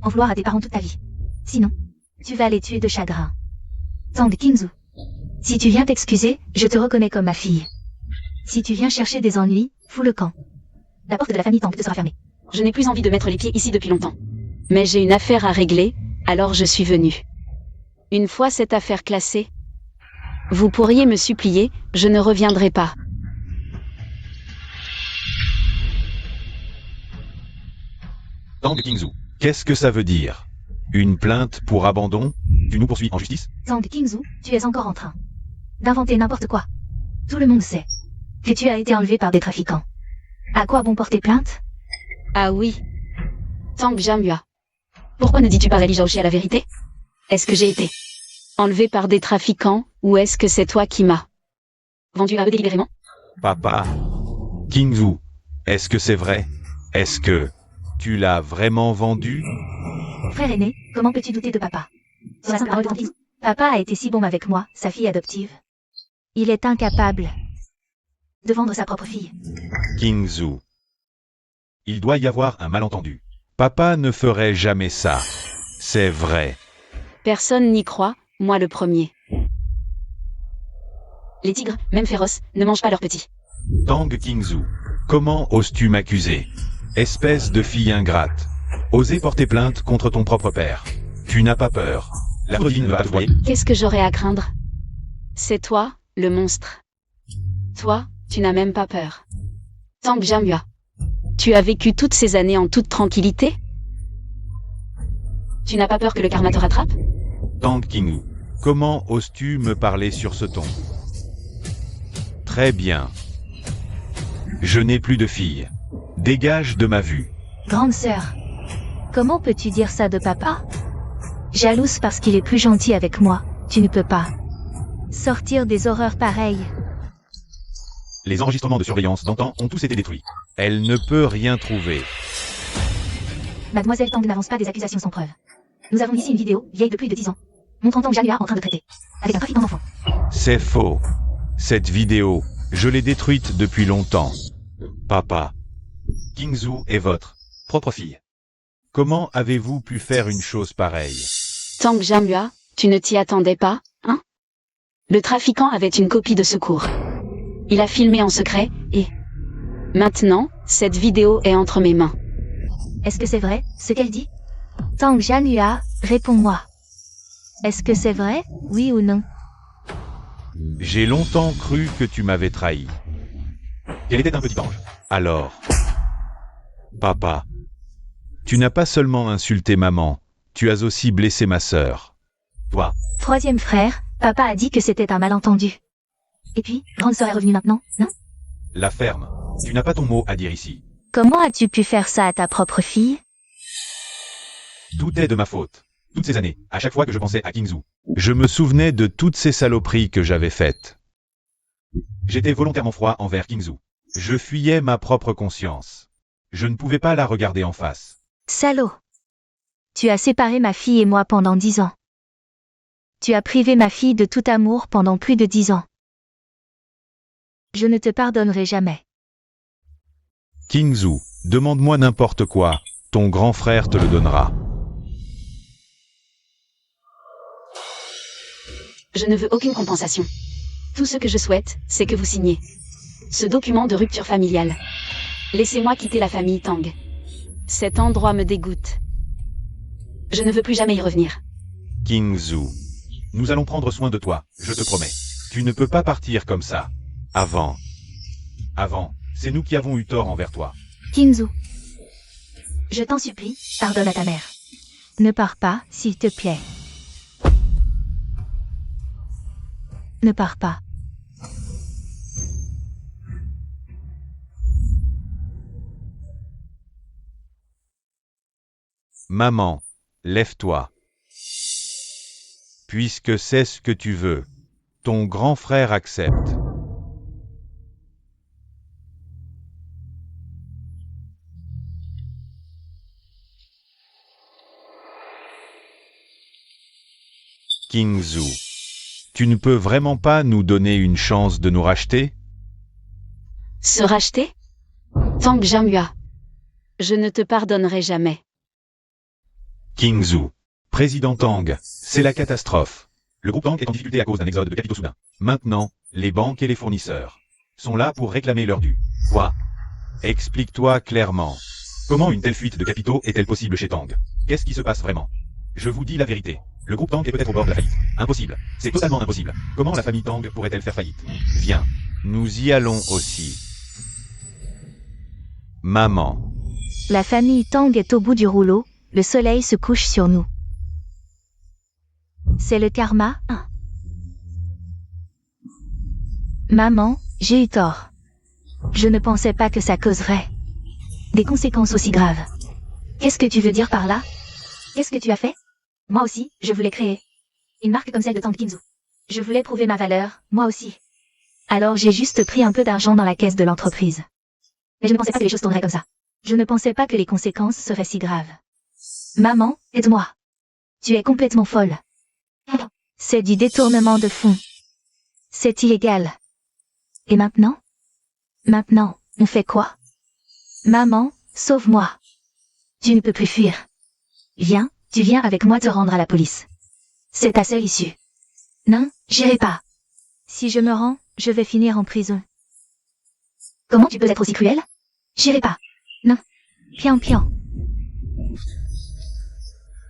en vouloir à tes parents toute ta vie. Sinon, tu vas les tuer de chagrin. Tang Kingzu, si tu viens t'excuser, je te reconnais comme ma fille. Si tu viens chercher des ennuis, fous le camp. La porte de la famille Tang te sera fermée. Je n'ai plus envie de mettre les pieds ici depuis longtemps. Mais j'ai une affaire à régler, alors je suis venue. Une fois cette affaire classée, vous pourriez me supplier, je ne reviendrai pas. Tang Kingzu, qu'est-ce que ça veut dire? Une plainte pour abandon? Tu nous poursuis en justice? Tang Kingzu, tu es encore en train d'inventer n'importe quoi. Tout le monde sait que tu as été enlevé par des trafiquants. À quoi bon porter plainte? Ah oui. Tang Jamua. Pourquoi ne dis-tu pas à Li Zhaoxi à la vérité? Est-ce que j'ai été enlevé par des trafiquants, ou est-ce que c'est toi qui m'as vendu à eux délibérément? Papa. Kingzu, est-ce que c'est vrai? Est-ce que tu l'as vraiment vendu? Frère aîné, comment peux-tu douter de papa? Sur la simple parole de Tang Kingzu, papa a été si bon avec moi, sa fille adoptive. Il est incapable de vendre sa propre fille. Kingzu. Il doit y avoir un malentendu. Papa ne ferait jamais ça. C'est vrai. Personne n'y croit, moi le premier. Les tigres, même féroces, ne mangent pas leurs petits. Tang Kingzu, comment oses-tu m'accuser? Espèce de fille ingrate. Oser porter plainte contre ton propre père. Tu n'as pas peur. La revine va te voyer. Qu'est-ce que j'aurais à craindre? C'est toi, le monstre. Toi, tu n'as même pas peur. Tang Jamua. Tu as vécu toutes ces années en toute tranquillité? Tu n'as pas peur que le karma te rattrape? Tang Kingzu, comment oses-tu me parler sur ce ton? Très bien. Je n'ai plus de fille. Dégage de ma vue. Grande sœur, comment peux-tu dire ça de papa? Jalouse parce qu'il est plus gentil avec moi, tu ne peux pas sortir des horreurs pareilles. Les enregistrements de surveillance d'antan ont tous été détruits. Elle ne peut rien trouver. Mademoiselle Tang n'avance pas des accusations sans preuve. Nous avons ici une vidéo, vieille de plus de 10 ans, montrant Tang Jamua en train de traiter avec un trafiquant d'enfants. C'est faux. Cette vidéo, je l'ai détruite depuis longtemps. Papa. Kingzu est votre propre fille. Comment avez-vous pu faire une chose pareille? Tang Jamua, tu ne t'y attendais pas, hein? Le trafiquant avait une copie de secours. Il a filmé en secret, et... Maintenant, cette vidéo est entre mes mains. Est-ce que c'est vrai, ce qu'elle dit? Tang Jamua, réponds-moi. Est-ce que c'est vrai, oui ou non? J'ai longtemps cru que tu m'avais trahi. Elle était un petit ange. Alors... Papa. Tu n'as pas seulement insulté maman, tu as aussi blessé ma sœur. Toi. Troisième frère, papa a dit que c'était un malentendu. Et puis, grande sœur est revenue maintenant, non? La ferme. Tu n'as pas ton mot à dire ici. Comment as-tu pu faire ça à ta propre fille? Tout est de ma faute. Toutes ces années, à chaque fois que je pensais à Kingzhou, je me souvenais de toutes ces saloperies que j'avais faites. J'étais volontairement froid envers Kingzhou. Je fuyais ma propre conscience. Je ne pouvais pas la regarder en face. Salaud! Tu as séparé ma fille et moi pendant 10 ans. Tu as privé ma fille de tout amour pendant plus de 10 ans. Je ne te pardonnerai jamais. Kingzhou, demande-moi n'importe quoi, ton grand frère te le donnera. Je ne veux aucune compensation. Tout ce que je souhaite, c'est que vous signiez ce document de rupture familiale. Laissez-moi quitter la famille Tang. Cet endroit me dégoûte. Je ne veux plus jamais y revenir. Kingzhou, nous allons prendre soin de toi, je te promets. Tu ne peux pas partir comme ça. Avant, c'est nous qui avons eu tort envers toi. Kingzhou. Je t'en supplie, pardonne à ta mère. Ne pars pas, s'il te plaît. Ne pars pas. Maman, lève-toi. Puisque c'est ce que tu veux, ton grand frère accepte. Kingzhou, tu ne peux vraiment pas nous donner une chance de nous racheter? Se racheter? Tang Jianhua. Je ne te pardonnerai jamais. Kingzhou, président Tang, c'est la catastrophe. Le groupe Tang est en difficulté à cause d'un exode de capitaux soudain. Maintenant, les banques et les fournisseurs sont là pour réclamer leur dû. Quoi? Explique-toi clairement. Comment une telle fuite de capitaux est-elle possible chez Tang? Qu'est-ce qui se passe vraiment? Je vous dis la vérité. Le groupe Tang est peut-être au bord de la faillite. Impossible. C'est totalement impossible. Comment la famille Tang pourrait-elle faire faillite? Viens. Nous y allons aussi. Maman. La famille Tang est au bout du rouleau, le soleil se couche sur nous. C'est le karma, hein. Maman, j'ai eu tort. Je ne pensais pas que ça causerait des conséquences aussi graves. Qu'est-ce que tu veux dire par là? Qu'est-ce que tu as fait? Moi aussi, je voulais créer une marque comme celle de Tang Kingzhou. Je voulais prouver ma valeur, moi aussi. Alors j'ai juste pris un peu d'argent dans la caisse de l'entreprise. Mais je ne pensais pas que les choses tourneraient comme ça. Je ne pensais pas que les conséquences seraient si graves. Maman, aide-moi. Tu es complètement folle. C'est du détournement de fonds. C'est illégal. Et maintenant? Maintenant, on fait quoi? Maman, sauve-moi. Tu ne peux plus fuir. Viens, tu viens avec moi te rendre à la police. C'est ta seule issue. Non, j'irai pas. Si je me rends, je vais finir en prison. Comment tu peux être aussi cruel? J'irai pas. Non. Pian pian.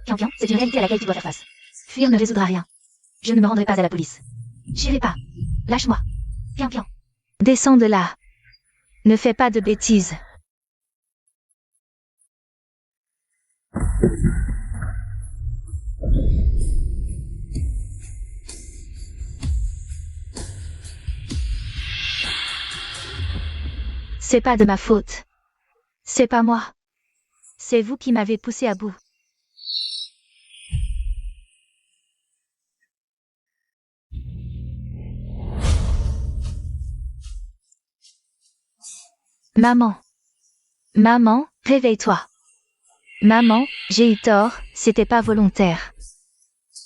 Pian pian, c'est une réalité à laquelle tu dois faire face. Fuir ne résoudra rien. Je ne me rendrai pas à la police. J'irai pas. Lâche-moi. Pian pian. Descends de là. Ne fais pas de bêtises. C'est pas de ma faute. C'est pas moi. C'est vous qui m'avez poussé à bout. Maman. Maman, réveille-toi. Maman, j'ai eu tort, c'était pas volontaire.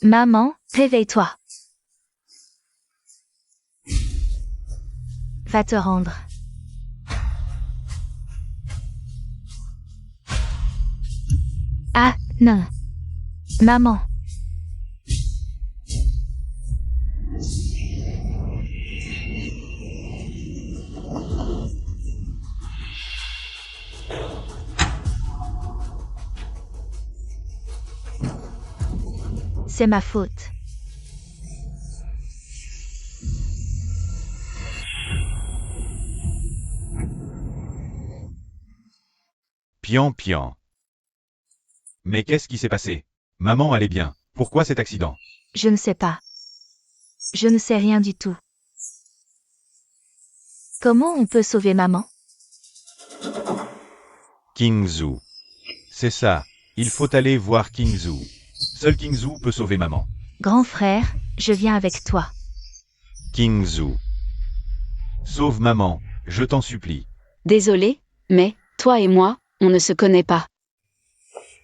Maman, réveille-toi. Va te rendre. Ah, non. Maman. C'est ma faute. Pian pian. Mais qu'est-ce qui s'est passé? Maman allait bien. Pourquoi cet accident? Je ne sais pas. Je ne sais rien du tout. Comment on peut sauver maman? King Zhu. C'est ça, il faut aller voir King Zhu. Seul King Zhu peut sauver maman. Grand frère, je viens avec toi. King Zhu. Sauve maman, je t'en supplie. Désolé, mais, toi et moi, on ne se connaît pas.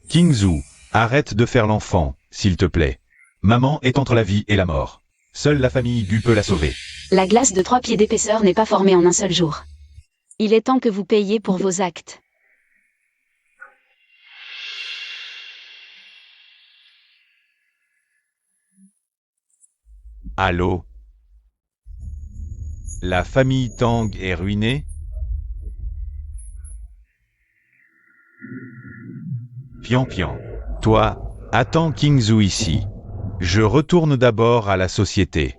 King Zhu, arrête de faire l'enfant, s'il te plaît. Maman est entre la vie et la mort. Seule la famille Gu peut la sauver. La glace de 3 pieds d'épaisseur n'est pas formée en un seul jour. Il est temps que vous payiez pour vos actes. Allô? La famille Tang est ruinée? Pian Pian. Toi, attends King Zhu ici. Je retourne d'abord à la société.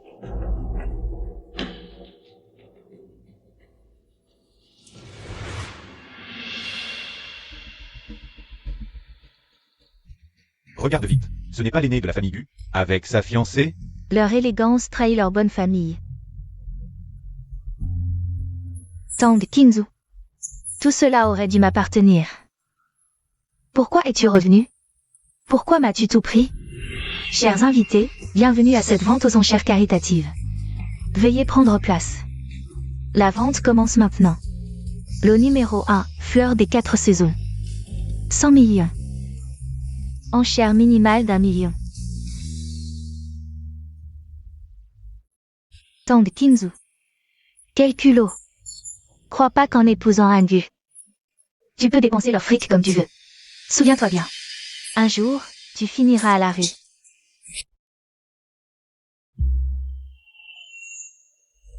Regarde vite, ce n'est pas l'aîné de la famille Gu, avec sa fiancée? Leur élégance trahit leur bonne famille. Tang Qingzu. Tout cela aurait dû m'appartenir. Pourquoi es-tu revenu? Pourquoi m'as-tu tout pris? Chers invités, bienvenue à cette vente aux enchères caritatives. Veuillez prendre place. La vente commence maintenant. Lot numéro 1, fleur des 4 saisons. 100 millions. Enchère minimale d'1 million. Tang Qingzu. Quel culot. Crois pas qu'en épousant un Gu, tu peux dépenser leur fric comme tu veux. Souviens-toi bien. Un jour, tu finiras à la rue.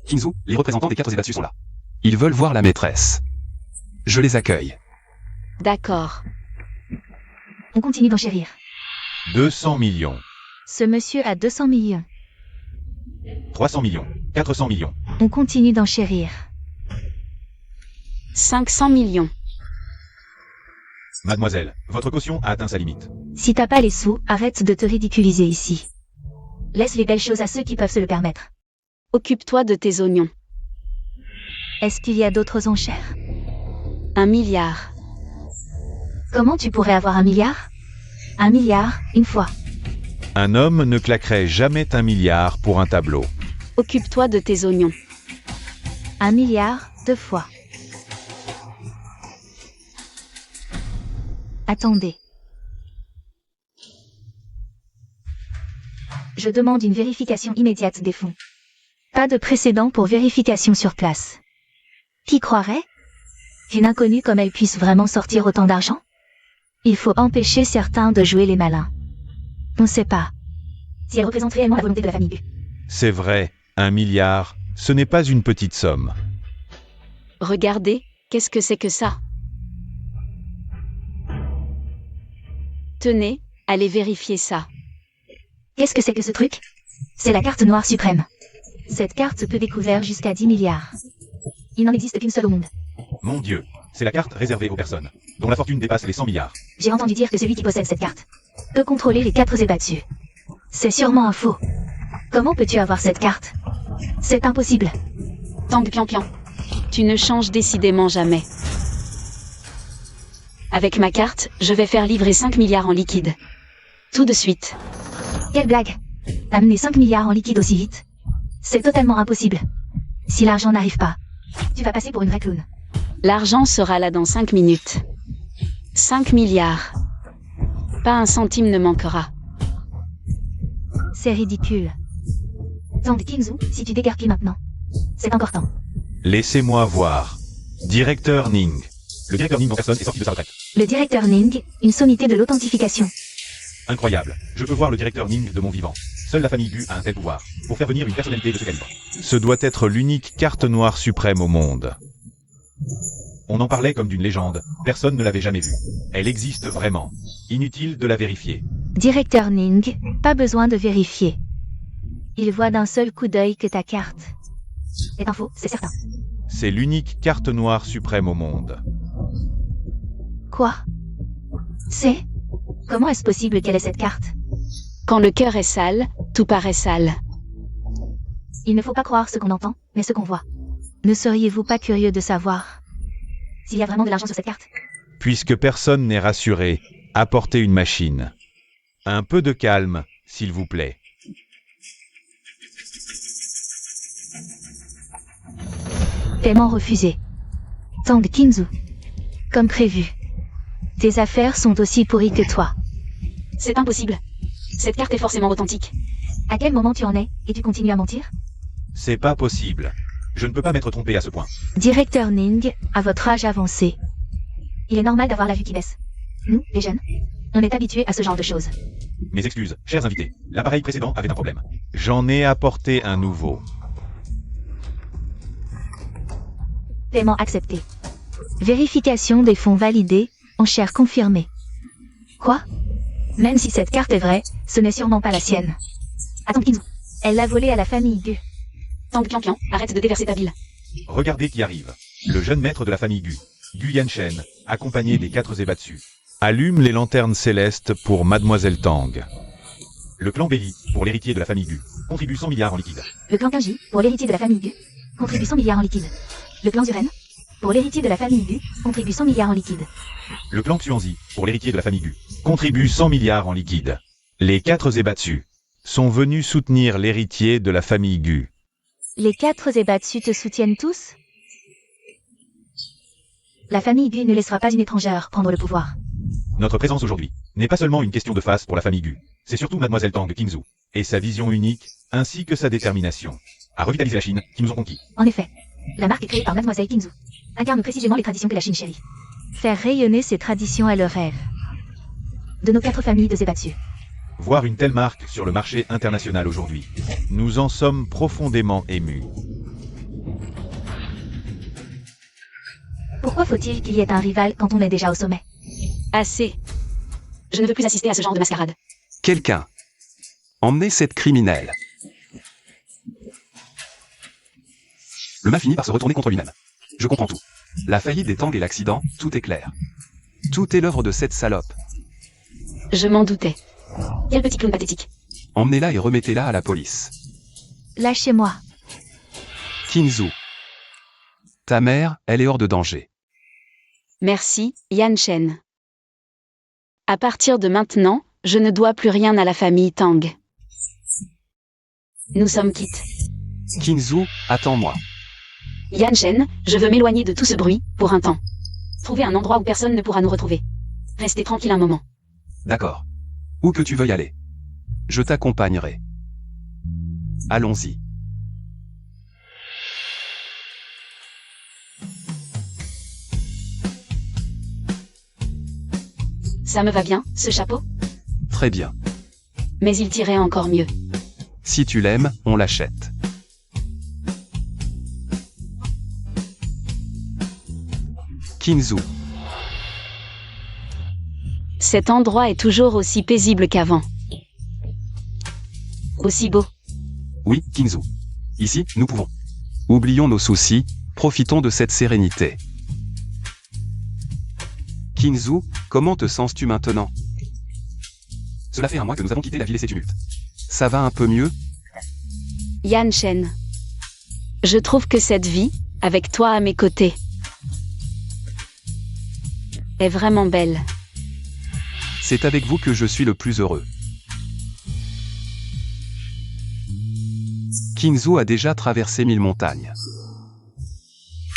King Zhu, les représentants des 4 ébattus sont là. Ils veulent voir la maîtresse. Je les accueille. D'accord. On continue d'enchérir. 200 millions, Ce monsieur a 200 millions. 300 millions, 400 millions. On continue d'enchérir. 500 millions. Mademoiselle, votre caution a atteint sa limite. Si t'as pas les sous, arrête de te ridiculiser ici. Laisse les belles choses à ceux qui peuvent se le permettre. Occupe-toi de tes oignons. Est-ce qu'il y a d'autres enchères? 1 milliard. Comment tu pourrais avoir 1 milliard? 1 milliard, une fois. Un homme ne claquerait jamais 1 milliard pour un tableau. Occupe-toi de tes oignons. 1 milliard, 2 fois. Attendez. Je demande une vérification immédiate des fonds. Pas de précédent pour vérification sur place. Qui croirait qu'une inconnue comme elle puisse vraiment sortir autant d'argent? Il faut empêcher certains de jouer les malins. On sait pas si elle représente réellement la volonté de la famille Gu. C'est vrai, 1 milliard, ce n'est pas une petite somme. Regardez, qu'est-ce que c'est que ça? Tenez, allez vérifier ça. Qu'est-ce que c'est que ce truc? C'est la carte noire suprême. Cette carte peut découvrir jusqu'à 10 milliards. Il n'en existe qu'une seule au monde. Mon Dieu, c'est la carte réservée aux personnes, dont la fortune dépasse les 100 milliards. J'ai entendu dire que celui qui possède cette carte peut contrôler les 4 ébattus. C'est sûrement un faux. Comment peux-tu avoir cette carte? C'est impossible. Tang Pian Pian. Tu ne changes décidément jamais. Avec ma carte, je vais faire livrer 5 milliards en liquide. Tout de suite. Quelle blague! Amener 5 milliards en liquide aussi vite? C'est totalement impossible. Si l'argent n'arrive pas, tu vas passer pour une vraie clown. L'argent sera là dans 5 minutes. 5 milliards. Pas un centime ne manquera. C'est ridicule. Tang Qingzu, si tu dégarpilles maintenant, c'est encore temps. Laissez-moi voir. Directeur Ning. Le directeur Ning en personne est sorti de sa retraite. Le directeur Ning, une sommité de l'authentification. Incroyable. Je peux voir le directeur Ning de mon vivant. Seule la famille Gu a un tel pouvoir. Pour faire venir une personnalité de ce calibre. Ce doit être l'unique carte noire suprême au monde. On en parlait comme d'une légende. Personne ne l'avait jamais vue. Elle existe vraiment. Inutile de la vérifier. Directeur Ning, pas besoin de vérifier. Il voit d'un seul coup d'œil que ta carte est un faux, c'est certain. C'est l'unique carte noire suprême au monde. Quoi? C'est? Comment est-ce possible qu'elle ait cette carte? Quand le cœur est sale, tout paraît sale. Il ne faut pas croire ce qu'on entend, mais ce qu'on voit. Ne seriez-vous pas curieux de savoir s'il y a vraiment de l'argent sur cette carte? Puisque personne n'est rassuré, apportez une machine. Un peu de calme, s'il vous plaît. Paiement refusé. Tang Qingzu. Comme prévu. Tes affaires sont aussi pourries que toi. C'est impossible. Cette carte est forcément authentique. À quel moment tu en es, et tu continues à mentir? C'est pas possible. Je ne peux pas m'être trompé à ce point. Directeur Ning, à votre âge avancé. Il est normal d'avoir la vue qui baisse. Nous, les jeunes, on est habitués à ce genre de choses. Mes excuses, chers invités. L'appareil précédent avait un problème. J'en ai apporté un nouveau. Paiement accepté. Vérification des fonds validés, enchère confirmée. Quoi? Même si cette carte est vraie, ce n'est sûrement pas la sienne. Attends, Qingzu. Elle l'a volée à la famille Gu. Tang Qianqian, arrête de déverser ta bile. Regardez qui arrive. Le jeune maître de la famille Gu, Gu Yanshen, accompagné des 4 Zébatsu. Allume les lanternes célestes pour Mademoiselle Tang. Le clan Belli, pour l'héritier de la famille Gu, contribue 100 milliards en liquide. Le clan Kinji, pour l'héritier de la famille Gu, contribue 100 milliards en liquide. Le clan Zuren, pour l'héritier de la famille Gu, contribue 100 milliards en liquide. Le clan Xuanzi, pour l'héritier de la famille Gu, contribue 100 milliards en liquide. Les 4 Zébatsu sont venus soutenir l'héritier de la famille Gu. Les 4 Zébatsu te soutiennent tous? La famille Gu ne laissera pas une étrangère prendre le pouvoir. Notre présence aujourd'hui n'est pas seulement une question de face pour la famille Gu, c'est surtout Mademoiselle Tang Qingzu et sa vision unique, ainsi que sa détermination à revitaliser la Chine qui nous ont conquis. En effet, la marque créée par Mademoiselle Qingzu incarne précisément les traditions que la Chine chérit. Faire rayonner ces traditions est le rêve de nos 4 familles de Zébatsu. Voir une telle marque sur le marché international aujourd'hui, nous en sommes profondément émus. Pourquoi faut-il qu'il y ait un rival quand on est déjà au sommet? Assez. Je ne veux plus assister à ce genre de mascarade. Quelqu'un. Emmenez cette criminelle. Le mal finit par se retourner contre lui-même. Je comprends tout. La faillite des Tang et l'accident, tout est clair. Tout est l'œuvre de cette salope. Je m'en doutais. Quel petit clown pathétique. Emmenez-la et remettez-la à la police. Lâchez-moi. Qingzu. Ta mère, elle est hors de danger. Merci, Yanshen. À partir de maintenant, je ne dois plus rien à la famille Tang. Nous sommes quittes. Qingzu, attends-moi. Yanshen, je veux m'éloigner de tout ce bruit, pour un temps. Trouver un endroit où personne ne pourra nous retrouver. Restez tranquille un moment. D'accord. Où que tu veuilles aller. Je t'accompagnerai. Allons-y. Ça me va bien, ce chapeau? Très bien. Mais il tirait encore mieux. Si tu l'aimes, on l'achète. Qingzu. Cet endroit est toujours aussi paisible qu'avant. Aussi beau. Oui, Qingzu. Ici, nous pouvons. Oublions nos soucis, profitons de cette sérénité. Qingzu, comment te sens-tu maintenant? Cela fait un mois que nous avons quitté la ville et ses tumultes. Ça va un peu mieux? Yanshen. Je trouve que cette vie, avec toi à mes côtés, est vraiment belle. C'est avec vous que je suis le plus heureux. Qingzu a déjà traversé 1000 montagnes.